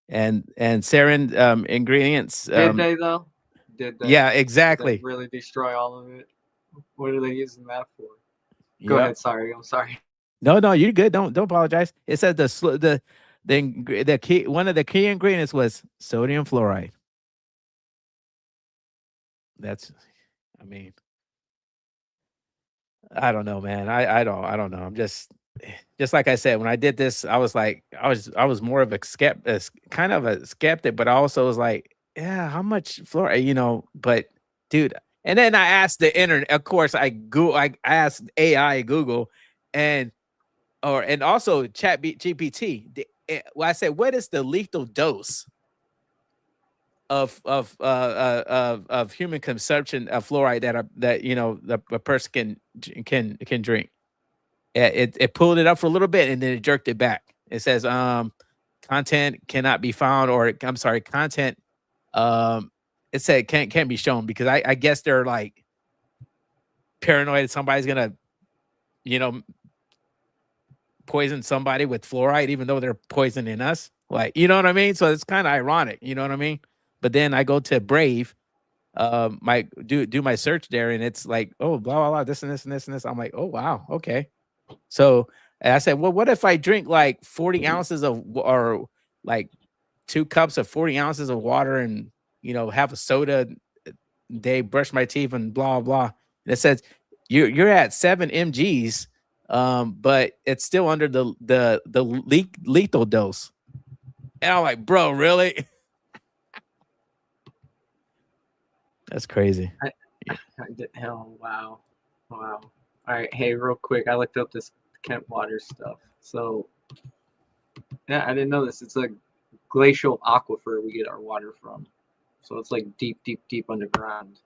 And sarin ingredients. Did they though? Did they? Yeah, exactly. Did they really destroy all of it? What are they using that for? Go ahead. Sorry, I'm sorry. No, you're good. Don't apologize. It said the key, one of the key ingredients was sodium fluoride. That's, I mean, I don't know, man. I don't know. I'm just like I said, when I did this, I was like, I was more of a kind of a skeptic, but I also was like, yeah, how much fluoride, but dude. And then I asked the internet, of course, I asked AI Google, and also Chat GPT. I said, what is the lethal dose of human consumption of fluoride that a person can drink? It pulled it up for a little bit and then it jerked it back. It says content cannot be found, or I'm sorry, content it said can't be shown, because I guess they're like paranoid somebody's gonna poison somebody with fluoride, even though they're poisoning us. Like, you know what I mean? So it's kind of ironic, you know what I mean? But then I go to Brave, my do my search there, and it's like, oh, blah blah blah, this and this and this and this. I'm like, oh wow, okay. So I said, well, what if I drink like 40 ounces or like 2 cups of 40 ounces of water, and have a soda a day, brush my teeth, and blah blah. And it says you're at 7 mgs, but it's still under the lethal dose. And I'm like, bro, really? That's crazy. Wow. All right, hey, real quick, I looked up this Kent water stuff. So, yeah, I didn't know this. It's a glacial aquifer we get our water from. So it's like deep, deep, deep underground.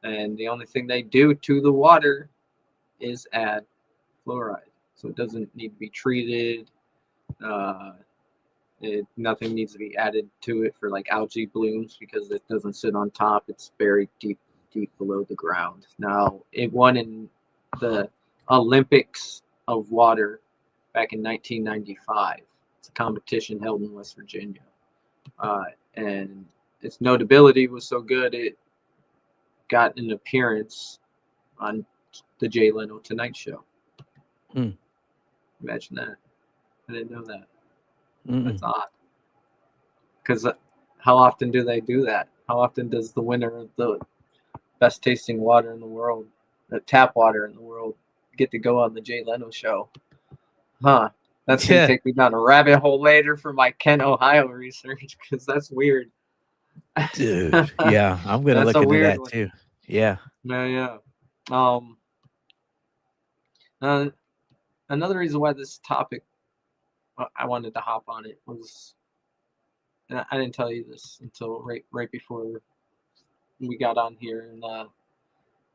And the only thing they do to the water is add fluoride. So it doesn't need to be treated. Nothing needs to be added to it for like algae blooms because it doesn't sit on top. It's buried deep, deep below the ground. Now, it won in the Olympics of water back in 1995. It's a competition held in West Virginia. And its notability was so good, it got an appearance on the Jay Leno Tonight Show. Imagine that. I didn't know that. That's odd. Because how often do they do that? How often does the winner of the best tasting water in the world, the tap water in the world, get to go on the Jay Leno Show? Huh. That's going to take me down a rabbit hole later for my Kent, Ohio research, because that's weird. Dude, yeah, I'm going to look into that one too. Yeah. Yeah. Another reason why this topic, I wanted to hop on it was, and I didn't tell you this until right before we got on here in the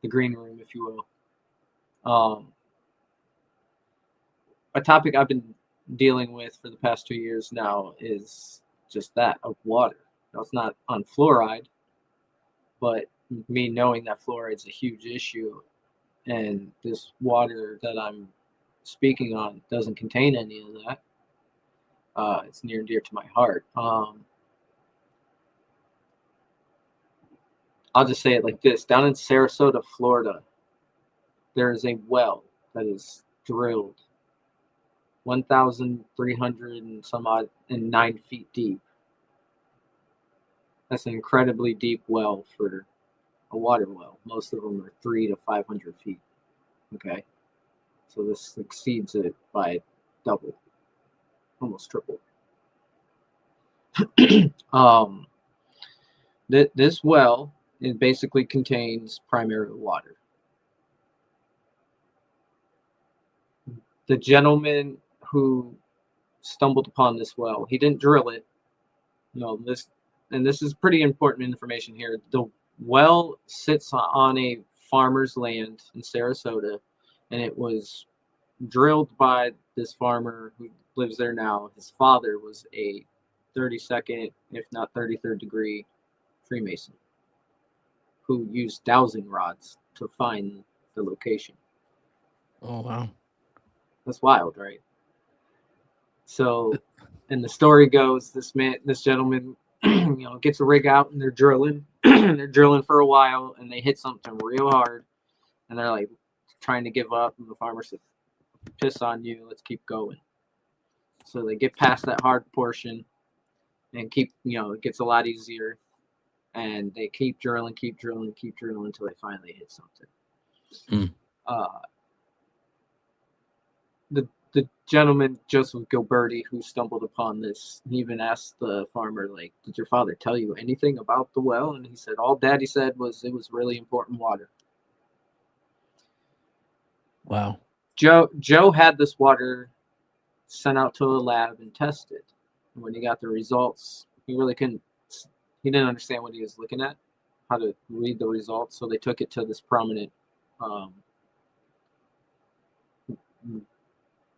green room, if you will. A topic I've been dealing with for the past 2 years now is just that of water. Now, it's not on fluoride, but me knowing that fluoride is a huge issue, and this water that I'm speaking on doesn't contain any of that. It's near and dear to my heart. I'll just say it like this. Down in Sarasota, Florida, there is a well that is drilled 1,300 and some odd and 9 feet deep. That's an incredibly deep well for a water well. Most of them are 300 to 500 feet. Okay. So this exceeds it by double, almost triple. This well, it basically contains primary water. The gentleman who stumbled upon this well, he didn't drill it. This is pretty important information here. The well sits on a farmer's land in Sarasota, and it was drilled by this farmer who lives there now. His father was a 32nd, if not 33rd degree Freemason who used dowsing rods to find the location. Oh, wow. That's wild, right? So, and the story goes, this gentleman, gets a rig out and they're drilling. They're drilling for a while and they hit something real hard and they're like trying to give up. And the farmer said, "Piss on you, let's keep going." So they get past that hard portion and it gets a lot easier. And they keep drilling until they finally hit something. The gentleman, Joseph Gilberti, who stumbled upon this, he even asked the farmer, like, "Did your father tell you anything about the well?" And he said, "All Daddy said was it was really important water." Wow. Joe had this water sent out to a lab and tested. And when he got the results, he didn't understand what he was looking at, how to read the results. So they took it to this prominent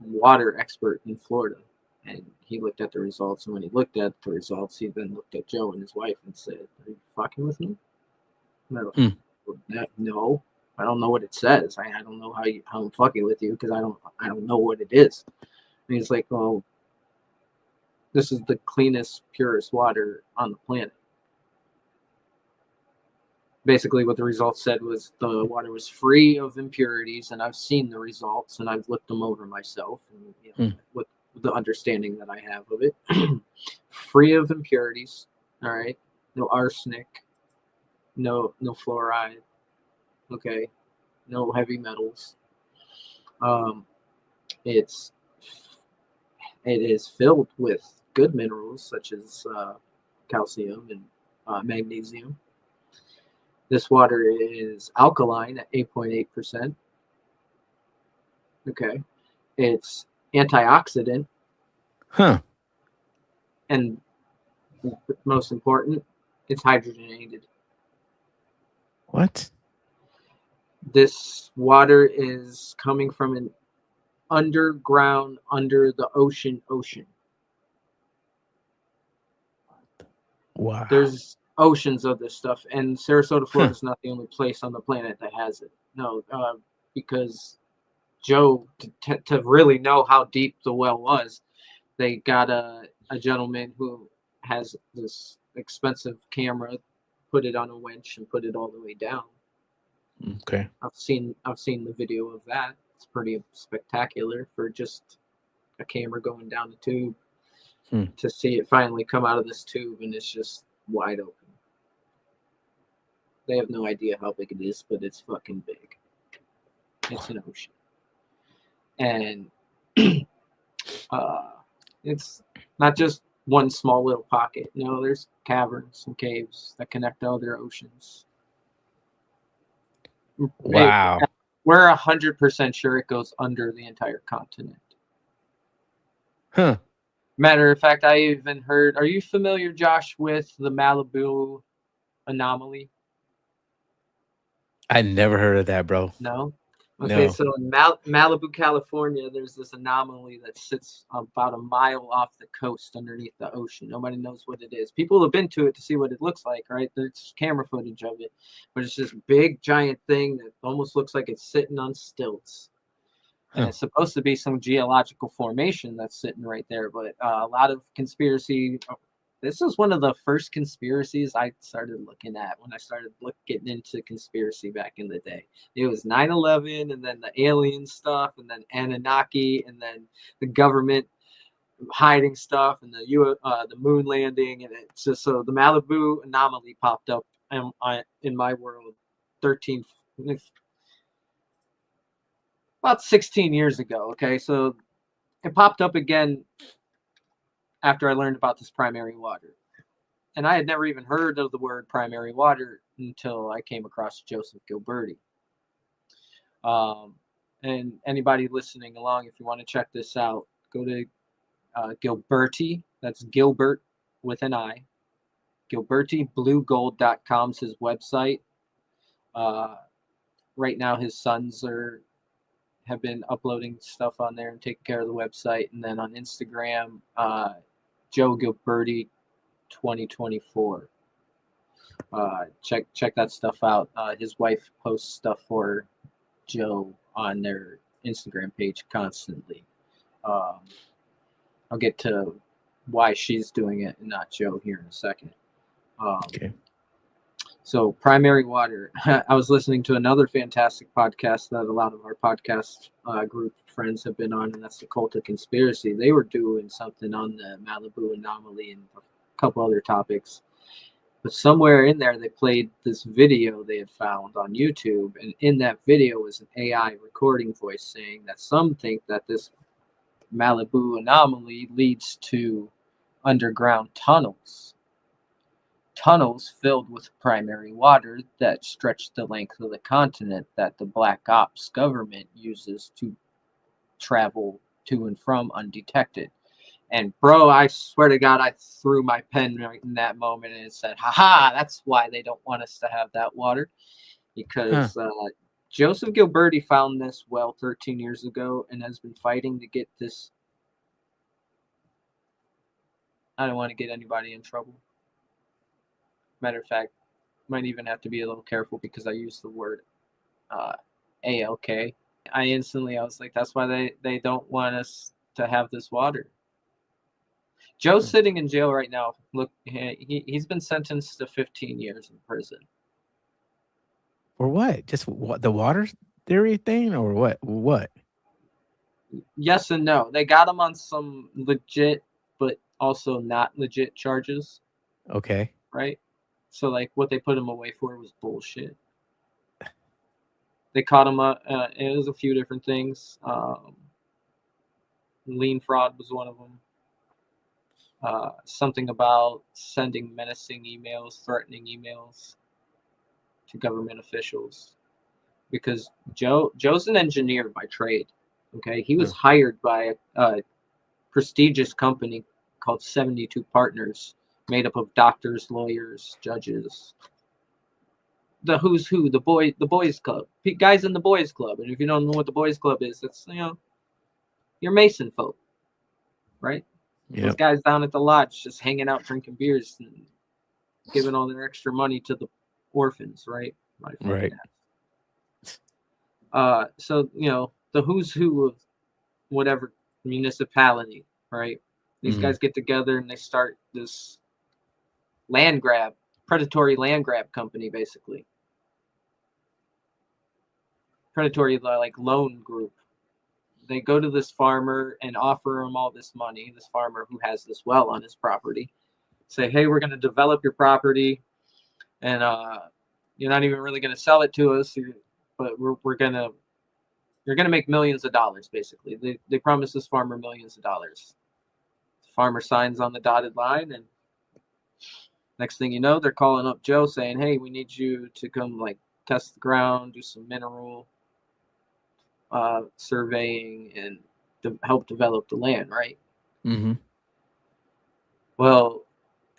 water expert in Florida, and he looked at the results. And when he looked at the results, he then looked at Joe and his wife and said, "Are you fucking with me?" And they're like, "No, I don't know what it says. I don't know how I'm fucking with you because I don't know what it is." And he's like, "Well, this is the cleanest, purest water on the planet." Basically, what the results said was the water was free of impurities, and I've seen the results, and I've looked them over myself, and with the understanding that I have of it. Free of impurities, all right? No arsenic, no fluoride, okay? no heavy metals. It is filled with good minerals such as calcium and magnesium. This water is alkaline at 8.8%. Okay. It's antioxidant. Huh. And most important, it's hydrogenated. What? This water is coming from an underground, under the ocean. Wow. There's oceans of this stuff, and Sarasota, Florida is not the only place on the planet that has it. No, because Joe, to really know how deep the well was, they got a gentleman who has this expensive camera, put it on a winch and put it all the way down. Okay. I've seen the video of that. It's pretty spectacular for just a camera going down the tube to see it finally come out of this tube, and it's just wide open. They have no idea how big it is, but it's fucking big. It's an ocean. And it's not just one small little pocket. No, there's caverns and caves that connect to other oceans. Wow. We're 100% sure it goes under the entire continent. Huh. Matter of fact, I even heard, are you familiar, Josh, with the Malibu anomaly? I never heard of that, bro. No? Okay, No. so in Malibu, California, there's this anomaly that sits about a mile off the coast underneath the ocean. Nobody knows what it is. People have been to it to see what it looks like, right? There's camera footage of it. But it's this big, giant thing that almost looks like it's sitting on stilts. And it's supposed to be some geological formation that's sitting right there. But a lot of conspiracy... This was one of the first conspiracies I started looking at when I started getting into conspiracy back in the day. It was 9/11, and then the alien stuff, and then Anunnaki, and then the government hiding stuff, and the moon landing, and it's just so the Malibu anomaly popped up in my world about 16 years ago. Okay, so it popped up again after I learned about this primary water. And I had never even heard of the word primary water until I came across Joseph Gilberti. And anybody listening along, if you want to check this out, go to Gilberti. That's Gilbert with an I. GilbertiBlueGold.com is his website. Right now his sons have been uploading stuff on there and taking care of the website. And then on Instagram, Joe Gilberti 2024. Check that stuff out. His wife posts stuff for Joe on their Instagram page constantly. I'll get to why she's doing it and not Joe here in a second. Okay. So primary water. I was listening to another fantastic podcast that a lot of our podcast group friends have been on, and that's the Cult of Conspiracy. They were doing something on the Malibu anomaly and a couple other topics. But somewhere in there, they played this video they had found on YouTube, and in that video was an AI recording voice saying that some think that this Malibu anomaly leads to underground tunnels filled with primary water that stretch the length of the continent that the Black Ops government uses to travel to and from undetected. And bro, I swear to God, I threw my pen right in that moment and said, haha, that's why they don't want us to have that water. Because Joseph Gilberti found this well 13 years ago and has been fighting to get this. I don't want to get anybody in trouble. Matter of fact, might even have to be a little careful because I used the word ALK. I was like, that's why they don't want us to have this water. Joe's sitting in jail right now. Look, he's been sentenced to 15 years in prison. For what? Just the water theory thing, or what? What? Yes and no. They got him on some legit, but also not legit charges. Okay. Right? So, like, what they put him away for was bullshit. They caught him up. It was a few different things. Lien fraud was one of them. Something about sending menacing emails, threatening emails to government officials. Because Joe's an engineer by trade. Okay, he was hired by a prestigious company called 72 Partners, made up of doctors, lawyers, judges, the who's who, the boys club, guys in the boys club. And if you don't know what the boys club is, that's your Mason folk, right? Yep. Those guys down at the lodge just hanging out, drinking beers, and giving all their extra money to the orphans, right? Right. So the who's who of whatever municipality, right? These guys get together and they start this predatory land grab company, basically. Predatory loan group. They go to this farmer and offer him all this money. This farmer who has this well on his property, say, "Hey, we're going to develop your property, and you're not even really going to sell it to us, but you're going to make millions of dollars." Basically, they promise this farmer millions of dollars. The farmer signs on the dotted line, and next thing you know, they're calling up Joe saying, "Hey, we need you to come test the ground, do some mineral surveying, and help develop the land," right? Mm-hmm. Well,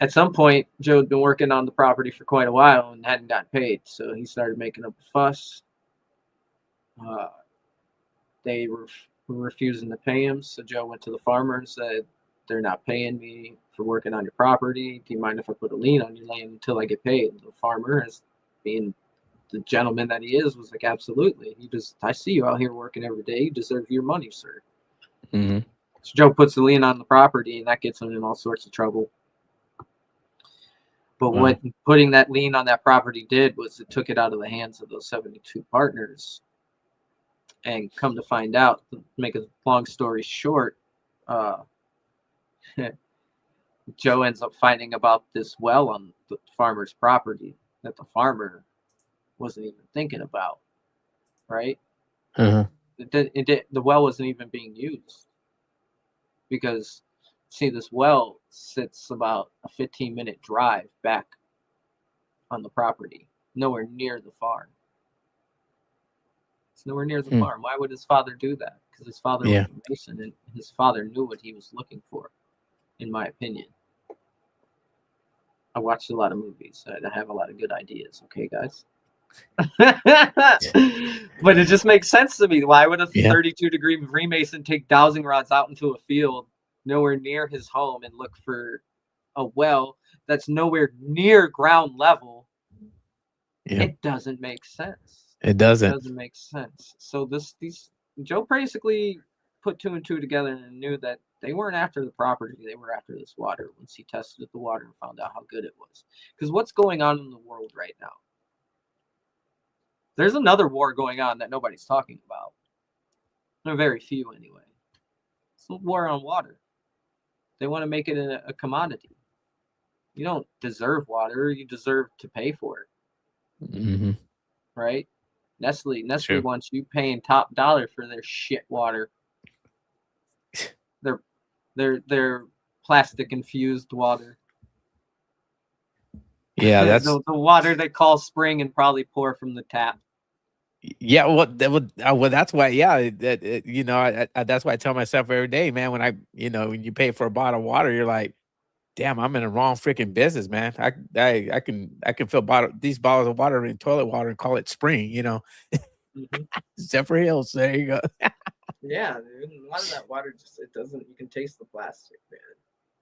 at some point, Joe had been working on the property for quite a while and hadn't gotten paid, so he started making up a fuss. They were refusing to pay him, so Joe went to the farmer and said, "They're not paying me for working on your property. Do you mind if I put a lien on your land until I get paid?" And the farmer, as being the gentleman that he is, was like, "Absolutely. I see you out here working every day. You deserve your money, sir." Mm-hmm. So Joe puts the lien on the property, and that gets him in all sorts of trouble. But what putting that lien on that property did was it took it out of the hands of those 72 partners. And come to find out, to make a long story short, Joe ends up finding about this well on the farmer's property that the farmer wasn't even thinking about, right? Uh-huh. The well wasn't even being used because, see, this well sits about a 15-minute drive back on the property, nowhere near the farm. It's nowhere near the farm. Why would his father do that? Because his father was a Mason, and his father knew what he was looking for, in my opinion. I watched a lot of movies. I have a lot of good ideas, okay, guys? But it just makes sense to me. Why would a 32-degree Freemason take dowsing rods out into a field nowhere near his home and look for a well that's nowhere near ground level? It doesn't make sense. It doesn't. It doesn't make sense. So Joe basically put two and two together and knew that they weren't after the property. They were after this water once he tested the water and found out how good it was. Because what's going on in the world right now? There's another war going on that nobody's talking about. There are very few anyway. It's a war on water. They want to make it a commodity. You don't deserve water. You deserve to pay for it. Mm-hmm. Right? Nestle wants you paying top dollar for their shit water. Their plastic infused water. Yeah, that's the water they call spring and probably pour from the tap. Yeah, well, that's why. Yeah, that's why I tell myself every day, man. When you pay for a bottle of water, you're like, damn, I'm in the wrong freaking business, man. I can fill these bottles of water in toilet water and call it spring, Mm-hmm. Zephyr Hills. There you go. Yeah, dude, a lot of that water you can taste the plastic, man.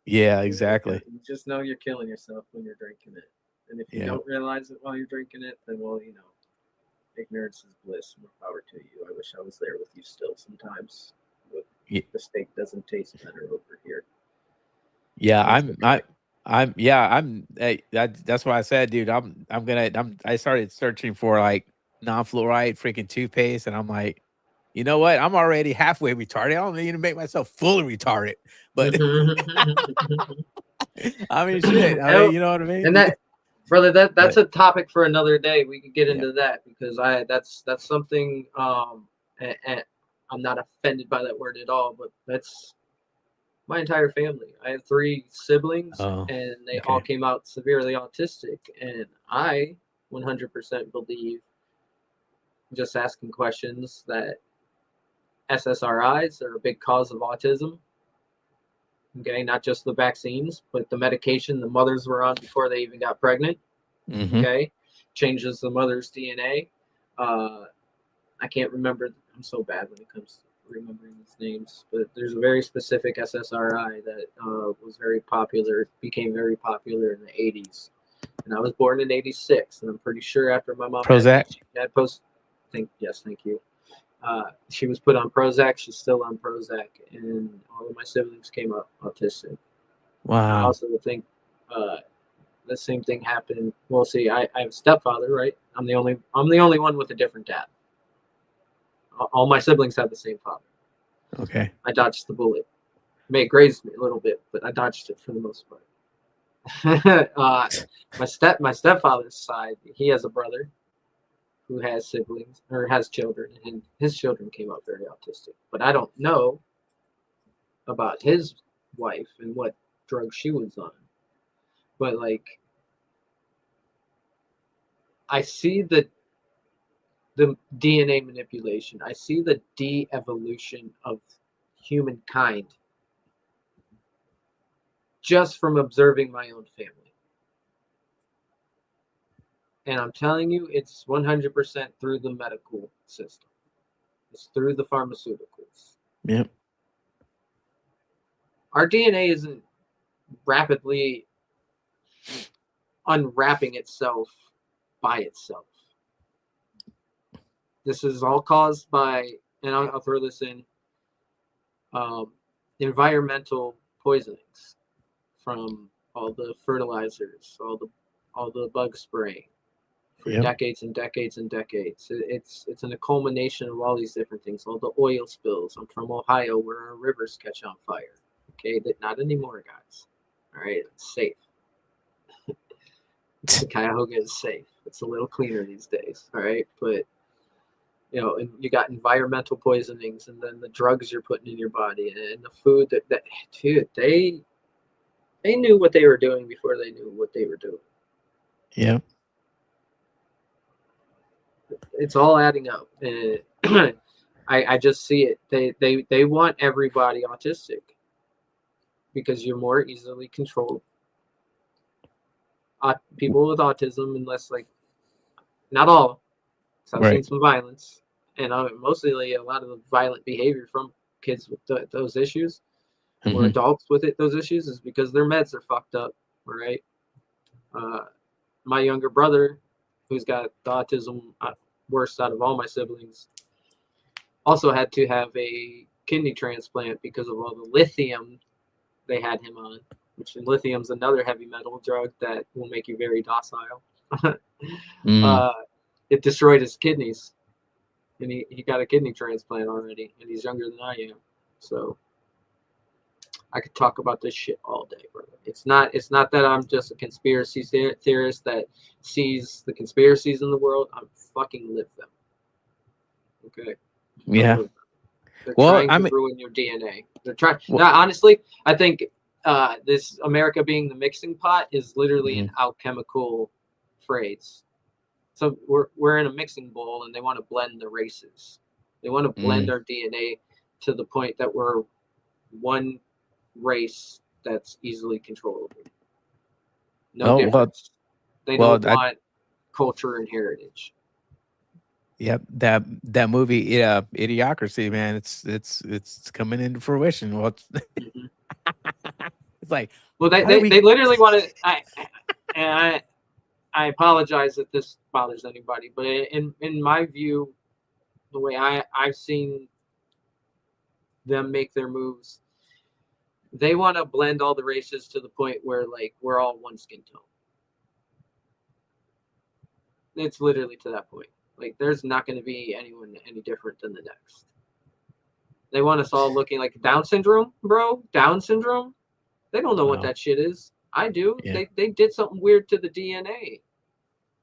Yeah, exactly. You just know you're killing yourself when you're drinking it. And if you don't realize it while you're drinking it, then, ignorance is bliss. More power to you. I wish I was there with you still sometimes. But the steak doesn't taste better over here. Yeah, that's what I said, dude. I started searching for non-fluoride freaking toothpaste, and I'm like, you know what? I'm already halfway retarded. I don't need to make myself fully retarded. But I mean, shit. You know what I mean? And Brother, that's a topic for another day. We could get into that because that's something and I'm not offended by that word at all, but that's my entire family. I have 3 siblings and they all came out severely autistic, and I 100% believe, just asking questions, that SSRIs are a big cause of autism. Okay, not just the vaccines, but the medication the mothers were on before they even got pregnant. Okay, changes the mother's DNA. I can't remember. I'm so bad when it comes to remembering these names, but there's a very specific SSRI that was very popular, became very popular in the 80s. And I was born in 86, and I'm pretty sure after my mom Prozac? had yes, thank you. She was put on Prozac. She's still on Prozac, and all of my siblings came up autistic. Wow. I also think the same thing happened. Well, see, I have a stepfather, right? I'm the only one with a different dad. All my siblings have the same father. Okay. I dodged the bullet. It may have grazed me a little bit, but I dodged it for the most part. My stepfather's side, he has a brother who has siblings or has children, and his children came out very autistic. But I don't know about his wife and what drug she was on. But like, I see the DNA manipulation. I see the de-evolution of humankind just from observing my own family. And I'm telling you, it's 100% through the medical system. It's through the pharmaceuticals. Yep. Our DNA isn't rapidly unwrapping itself by itself. This is all caused by, and I'll throw this in, environmental poisonings from all the fertilizers, all the bug spraying for decades and decades and decades. It's a culmination of all these different things. All the oil spills. I'm from Ohio, where our rivers catch on fire. Okay, not anymore, guys. All right, it's safe. Cuyahoga is safe. It's a little cleaner these days. All right, but you know, and you got environmental poisonings, and then the drugs you're putting in your body, and the food that dude, they knew what they were doing before they knew what they were doing. Yeah. It's all adding up. I just see it. They want everybody autistic because you're more easily controlled. People with autism, unless like, not all, so I've seen some violence, and mostly a lot of the violent behavior from kids with those issues, or adults with those issues, is because their meds are fucked up. Right. My younger brother, who's got the autism worst out of all my siblings, also had to have a kidney transplant because of all the lithium they had him on, which lithium's another heavy metal drug that will make you very docile. It destroyed his kidneys, and he got a kidney transplant already, and he's younger than I am. So I could talk about this shit all day, brother. It's not that I'm just a conspiracy theorist that sees the conspiracies in the world. I'm fucking live them. Okay. Yeah. They're trying to ruin your DNA. They're trying. Now, honestly, I think this America being the mixing pot is literally an alchemical phrase. So we're in a mixing bowl, and they want to blend the races. They want to blend our DNA to the point that we're one race that's easily controllable. No difference. They don't want culture and heritage. Yep, that movie, Idiocracy, man, it's coming into fruition. Well, it's like, well, they literally want to. I apologize if this bothers anybody, but in my view, the way I've seen them make their moves, they want to blend all the races to the point where like we're all one skin tone. It's literally to that point. Like there's not going to be anyone any different than the next. They want us all looking like Down syndrome, bro. Down syndrome. They don't know what that shit is. I do. Yeah. They did something weird to the DNA,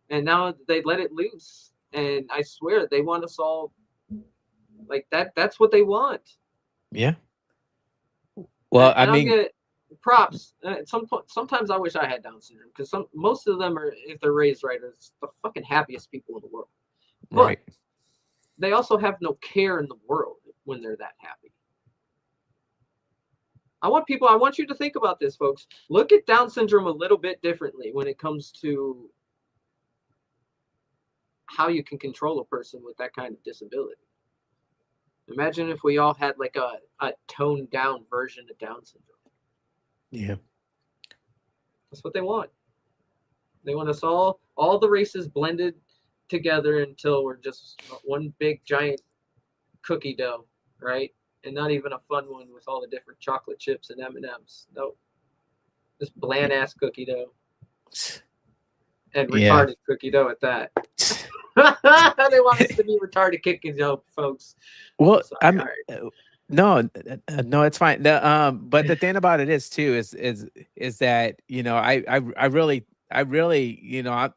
and now they let it loose. And I swear they want us all like that. That's what they want. Yeah. Well, I And I'll mean, get props. Sometimes I wish I had Down syndrome because most of them are, if they're raised right, are the fucking happiest people in the world. But right. they also have no care in the world when they're that happy. I want you to think about this, folks. Look at Down syndrome a little bit differently when it comes to how you can control a person with that kind of disability. Imagine if we all had like a toned down version of Down syndrome. Yeah. That's what they want. They want us all the races blended together until we're just one big giant cookie dough, right? And not even a fun one with all the different chocolate chips and M&Ms. Nope. Just bland ass cookie dough. And retarded cookie dough at that. They want us to be retarded cookie dough, folks. Well, Sorry, no, it's fine. But the thing about it is too is that, you know, I really, you know,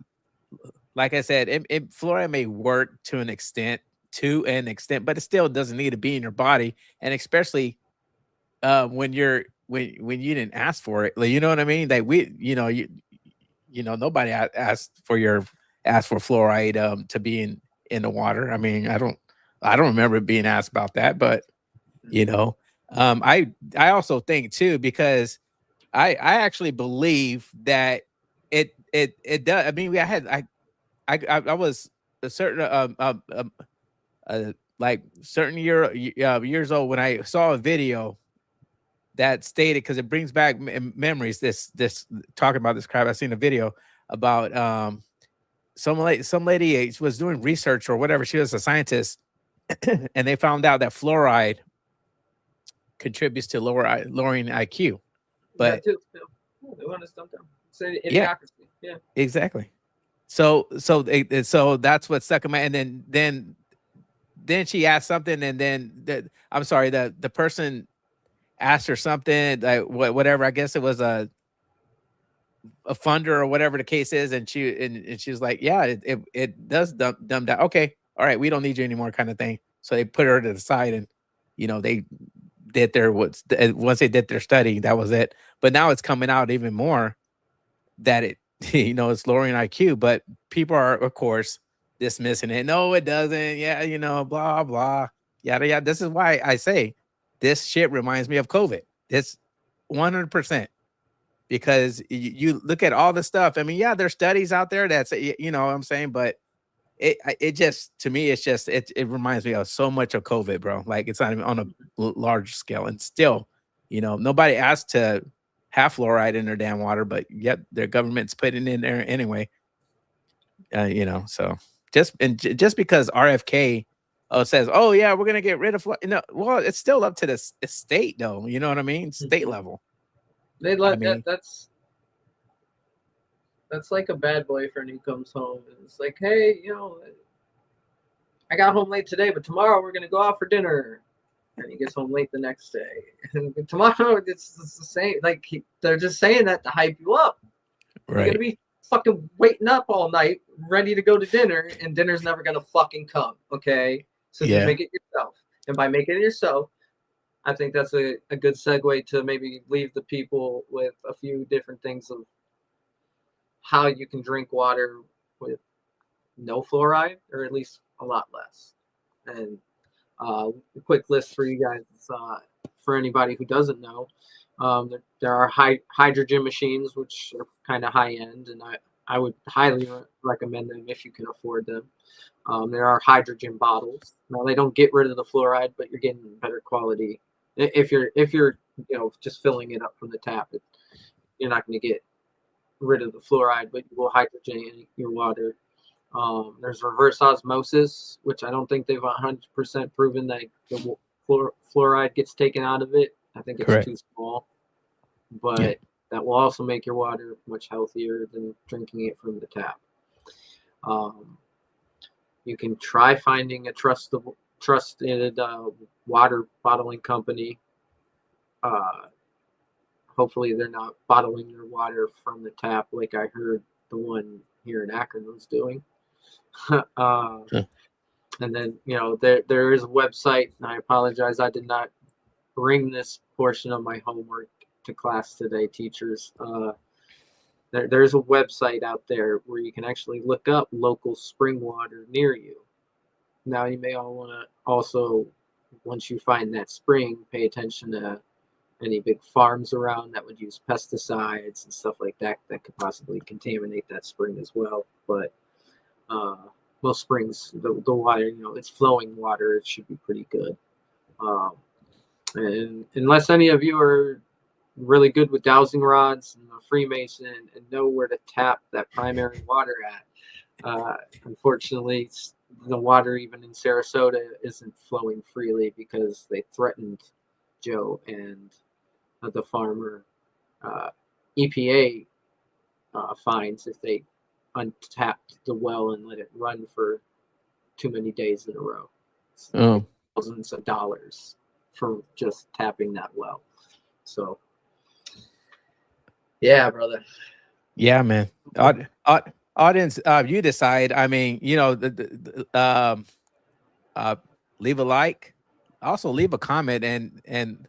like I said, fluoride may work to an extent, but it still doesn't need to be in your body, and especially when you didn't ask for it. Like, you know what I mean? Like you know, nobody asked for fluoride to be in the water. I mean, I don't remember being asked about that, but you know, I also think too, because I actually believe that it does. I mean, I was a certain like certain years old when I saw a video that stated, because it brings back memories. This talking about this crap. I seen a video about some lady was doing research or whatever. She was a scientist, and they found out that fluoride contributes to lowering IQ. But they want us dumped down. Say idiocracy. Yeah, exactly. So that's what stuck in my. And then she asked something, and then the person asked her something, like whatever. I guess it was a funder or whatever the case is, and she was like, yeah, it does dumb down. Okay, all right, we don't need you anymore, kind of thing. So they put her to the side, and you know, they did once they did their study, that was it. But now it's coming out even more that it you know, it's lowering IQ, but people are, of course, dismissing it. No, it doesn't. Yeah, you know, blah blah, yada yada. This is why I say this shit reminds me of COVID. It's 100%, because you look at all the stuff. I mean, yeah, there's studies out there that's, you know what I'm saying, but it just, to me, it's just it reminds me of so much of COVID, bro. Like, it's not even on a large scale, and still, you know, nobody asked to have fluoride in their damn water, but yet their government's putting it in there anyway. You know, so just because RFK says, oh yeah, we're gonna get rid of, you know, well, it's still up to the state, though. You know what I mean? State level. They let that's like a bad boyfriend who comes home and it's like, hey, you know, I got home late today, but tomorrow we're gonna go out for dinner. And he gets home late the next day. And tomorrow it's the same. Like, they're just saying that to hype you up. Right. You're gonna be fucking waiting up all night, ready to go to dinner, and dinner's never gonna fucking come. Okay, so just make it yourself. And by making it yourself, I think that's a good segue to maybe leave the people with a few different things of how you can drink water with no fluoride, or at least a lot less. And a quick list for you guys, for anybody who doesn't know, there are hydrogen machines, which are kind of high end, and I would highly recommend them if you can afford them. There are hydrogen bottles. Now, they don't get rid of the fluoride, but you're getting better quality. If you're you know, just filling it up from the tap, you're not going to get rid of the fluoride, but you will hydrogenate your water. There's reverse osmosis, which I don't think they've 100% proven that the fluoride gets taken out of it. I think it's too small, but that will also make your water much healthier than drinking it from the tap. You can try finding a trusted water bottling company. hopefully they're not bottling their water from the tap like I heard the one here in Akron was doing. And then, you know, there is a website, and I apologize, I did not bring this portion of my homework to class today, teachers. There's a website out there where you can actually look up local spring water near you. Now, you may all want to also, once you find that spring, pay attention to any big farms around that would use pesticides and stuff like that that could possibly contaminate that spring as well. But most springs, the water, you know, it's flowing water. It should be pretty good. And unless any of you are really good with dowsing rods and a Freemason and know where to tap that primary water at, unfortunately, the water even in Sarasota isn't flowing freely because they threatened Joe and the farmer. EPA fines if they untapped the well and let it run for too many days in a row. So thousands of dollars for just tapping that well. So, yeah, brother. Yeah, man. Audience, you decide. I mean, you know, leave a like, also leave a comment, and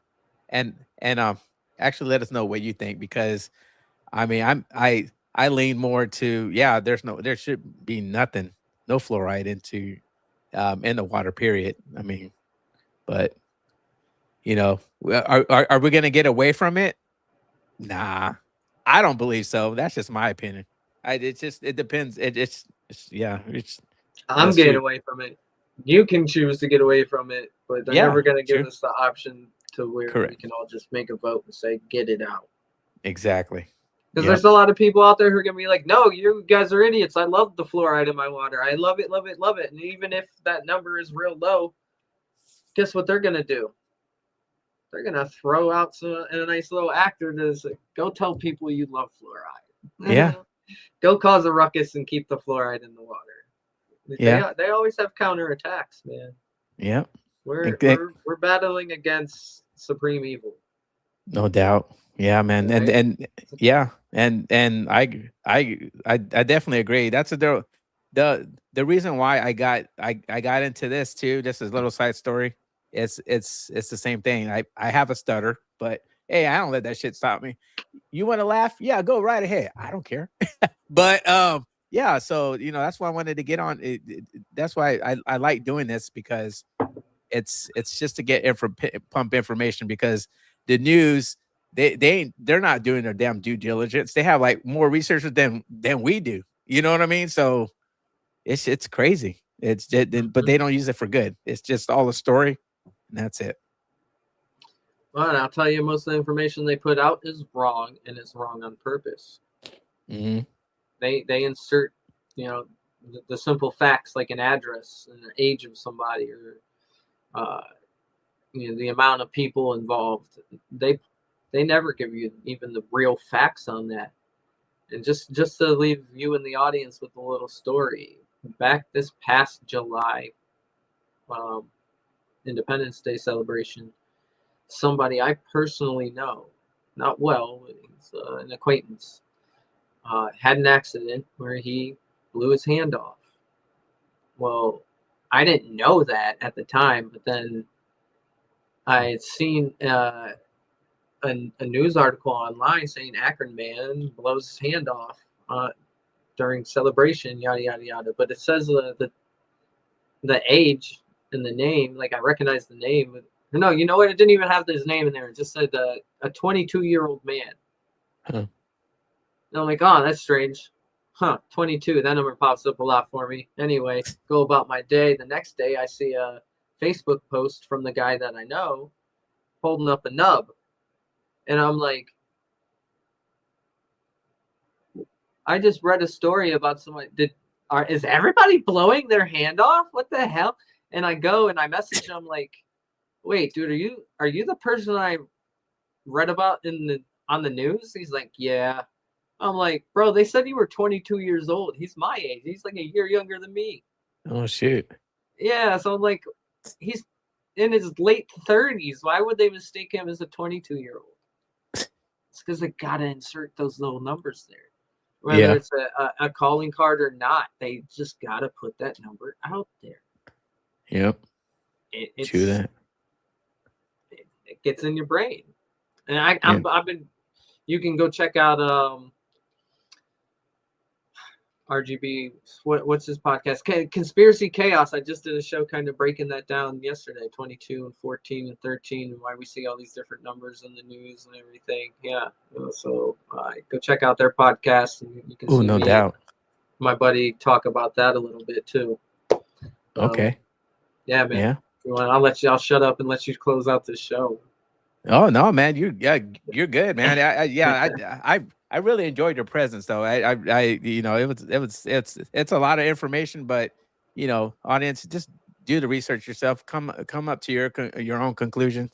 actually let us know what you think, because I mean, I lean more to, yeah, there should be no fluoride in the water, period. I mean, but you know, are we gonna get away from it? Nah, I don't believe so. That's just my opinion. It depends. I'm getting away from it. You can choose to get away from it, but they're never going to give us the option to where we can all just make a vote and say, get it out. Exactly. Because there's a lot of people out there who are going to be like, no, you guys are idiots. I love the fluoride in my water. I love it, love it, love it. And even if that number is real low, guess what they're going to do? They're going to throw out a nice little actor to say, go tell people you love fluoride. Yeah. Go cause a ruckus and keep the fluoride in the water. Yeah. They always have counterattacks, man. Yeah. We're battling against supreme evil. No doubt. Yeah, man. Right? And yeah. And I definitely agree. That's the reason why I got into this too. Just as a little side story. It's the same thing. I have a stutter, but hey, I don't let that shit stop me. You want to laugh? Yeah, go right ahead. I don't care. But yeah, so you know, that's why I wanted to get on. That's why I like doing this, because it's just to get pump information, because the news, they're not doing their damn due diligence. They have like more researchers than we do. You know what I mean? So it's crazy. But they don't use it for good. It's just all a story, and that's it. Well, and I'll tell you, most of the information they put out is wrong, and it's wrong on purpose. Mm-hmm. They insert, you know, the simple facts like an address and the age of somebody, or you know, the amount of people involved. They never give you even the real facts on that. And just to leave you in the audience with a little story. Back this past July, Independence Day celebration, somebody I personally know, not well, he's an acquaintance, had an accident where he blew his hand off. Well, I didn't know that at the time, but then I had seen a news article online saying Akron man blows his hand off during celebration, yada yada yada. But it says the age and the name, like I recognize the name. No, you know what? It didn't even have his name in there. It just said a 22-year-old man. Huh. And I'm like, oh, that's strange. 22. That number pops up a lot for me. Anyway, go about my day. The next day, I see a Facebook post from the guy that I know holding up a nub. And I'm like, I just read a story about somebody. Is everybody blowing their hand off? What the hell? And I go and I message him like, wait, dude, are you the person I read about on the news? He's like, yeah. I'm like, bro, they said you were 22 years old. He's my age. He's like a year younger than me. Oh shit. Yeah, so I'm like, he's in his late 30s. Why would they mistake him as a 22-year-old? It's because they gotta insert those little numbers there. Whether it's a calling card or not, they just gotta put that number out there. Yep. It's True that. It gets in your brain. And I've been. You can go check out RGB. What's his podcast? Conspiracy Chaos. I just did a show kind of breaking that down yesterday. 22 and 14 and 13, and why we see all these different numbers in the news and everything. Yeah. So go check out their podcast, and you can see no me doubt. my buddy talk about that a little bit too. Okay. Yeah, man. Yeah. If you want, I'll shut up and let you close out this show. Oh no, man, you're good, man. I really enjoyed your presence, though. It's a lot of information, but audience, just do the research yourself. Come up to your own conclusion.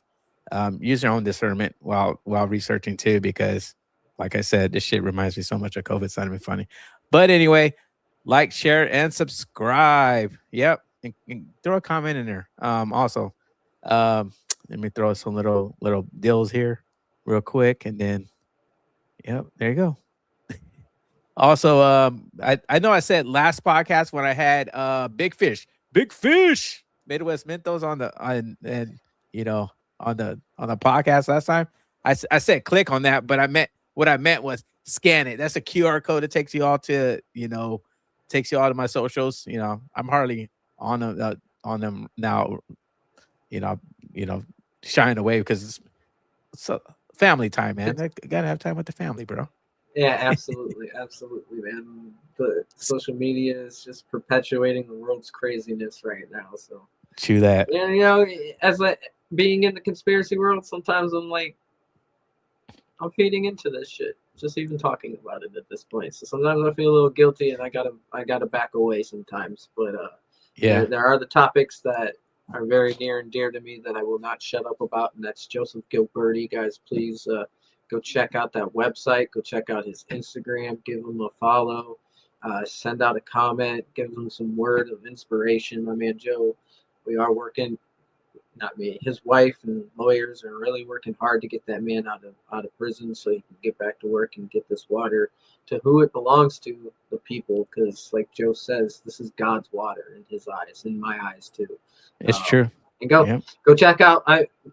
Use your own discernment while researching too, because like I said, this shit reminds me so much of COVID. It's not even funny. But anyway, like, share, and subscribe. Yep, and throw a comment in there. Also, let me throw some little deals here real quick, and then, yep, there you go. Also, I know I said last podcast when I had Big Fish, Midwest Mentos on the podcast last time. I said click on that, but what I meant was scan it. That's a QR code that takes you all to my socials. I'm hardly on them now. Shying away because it's family time, man. I gotta have time with the family, bro. Yeah, absolutely, man. The social media is just perpetuating the world's craziness right now. So true that. And as being in the conspiracy world, sometimes I'm feeding into this shit. Just even talking about it at this point. So sometimes I feel a little guilty, and I gotta back away sometimes. But there are the topics that are very near and dear to me that I will not shut up about, and that's Joseph Gilberti. Guys, please go check out that website. Go check out his Instagram. Give him a follow. Send out a comment. Give him some word of inspiration. My man Joe, we are working. Not me. His wife and lawyers are really working hard to get that man out of prison so he can get back to work and get this water to who it belongs to, the people. Because, like Joe says, this is God's water in his eyes, in my eyes too. It's true. And go check out.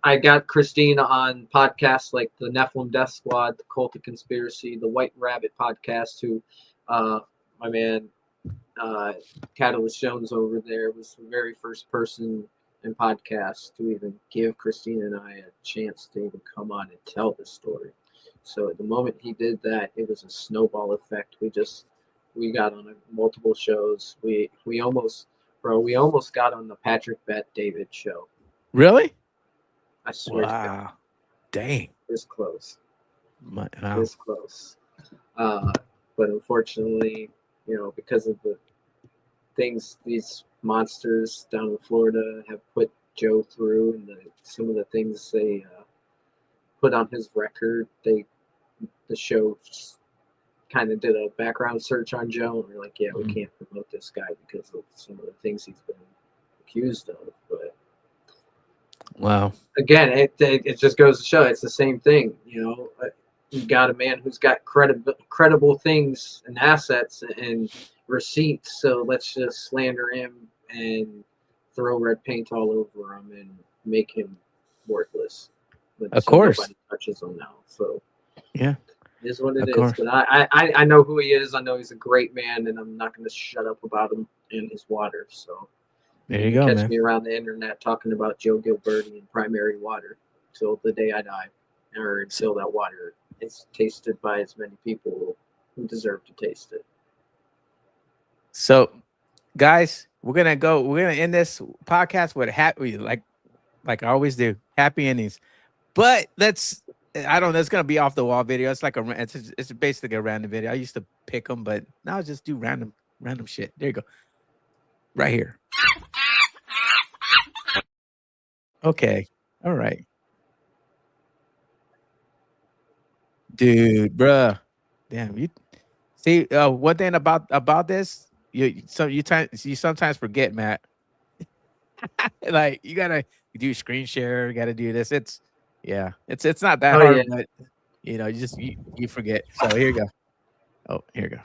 I got Christina on podcasts like the Nephilim Death Squad, the Cult of Conspiracy, the White Rabbit podcast. Who, my man, Catalyst Jones over there was the very first person in podcasts to even give Christina and I a chance to even come on and tell this story. So at the moment he did that, it was a snowball effect. We got on multiple shows. We almost got on the Patrick Bet-David show. Really? I swear. Wow. Dang. This close. Wow. This close. But unfortunately, because of the things these monsters down in Florida have put Joe through, and some of the things they put on his record, the show kind of did a background search on Joe, and we're like, yeah, we can't promote this guy because of some of the things he's been accused of. But wow, again, it just goes to show it's the same thing. You got a man who's got credible things and assets and receipts, so let's just slander him and throw red paint all over him and make him worthless. Of course, nobody touches him now. So yeah. It is what it is. But I know who he is. I know he's a great man, and I'm not going to shut up about him and his water. So there you go, catch man. me around the internet talking about Joe Gilberti and primary water till the day I die, or until that water is tasted by as many people who deserve to taste it. So, guys, we're gonna end this podcast with happy, like I always do, happy endings. But I don't know. It's gonna be off the wall video. It's it's basically a random video. I used to pick them, but now I just do random shit. There you go, right here. Okay, all right, dude, bruh. Damn, you see one thing about this. You sometimes forget, Matt. Like you gotta do screen share. You gotta do this. It's not that hard, but You know, you forget. So here you go. Oh, here you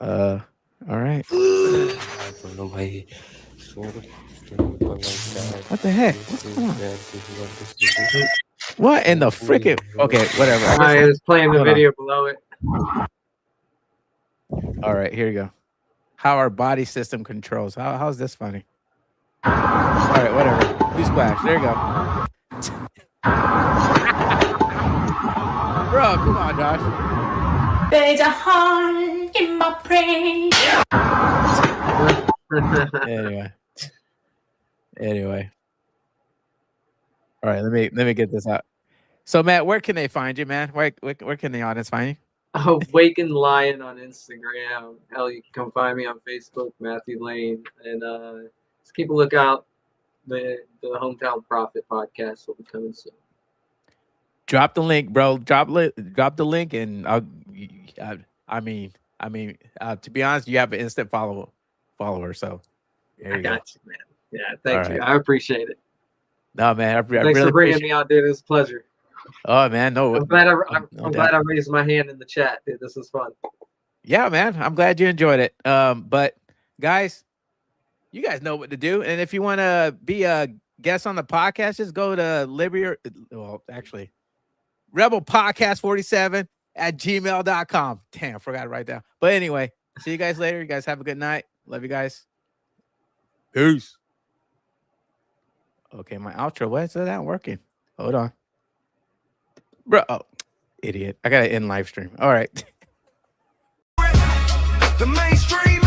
go. All right. What the heck? What's going on? What in the freaking? Okay, whatever. I was playing the video below it. All right, here you go. How our body system controls. How's this funny? All right, whatever. Newsflash. There you go. Bro, come on, Josh. There's a heart in my brain. Anyway. All right, let me get this out. So, Matt, where can they find you, man? Where can the audience find you? Awakened Lion on Instagram. Hell, you can come find me on Facebook, Matthew Lane, and just keep a lookout. The Hometown Prophet podcast will be coming soon. Drop the link, bro. Drop the link, and I mean, to be honest, you have an instant follower. So there you go. Got you, man. Yeah, thank you. I appreciate it. No, man, Thanks really for bringing me out, dude. It was a pleasure. Oh man, no. I'm glad I raised my hand in the chat, dude. This was fun. Yeah, man. I'm glad you enjoyed it. But guys, you guys know what to do. And if you want to be a guest on the podcast, just go to Rebel Podcast 47 at gmail.com. Damn, I forgot to write down. But anyway, see you guys later. You guys have a good night. Love you guys. Peace. Okay, my outro. Why is that not working? Hold on. Bro, idiot. I got to end live stream. All right. The mainstream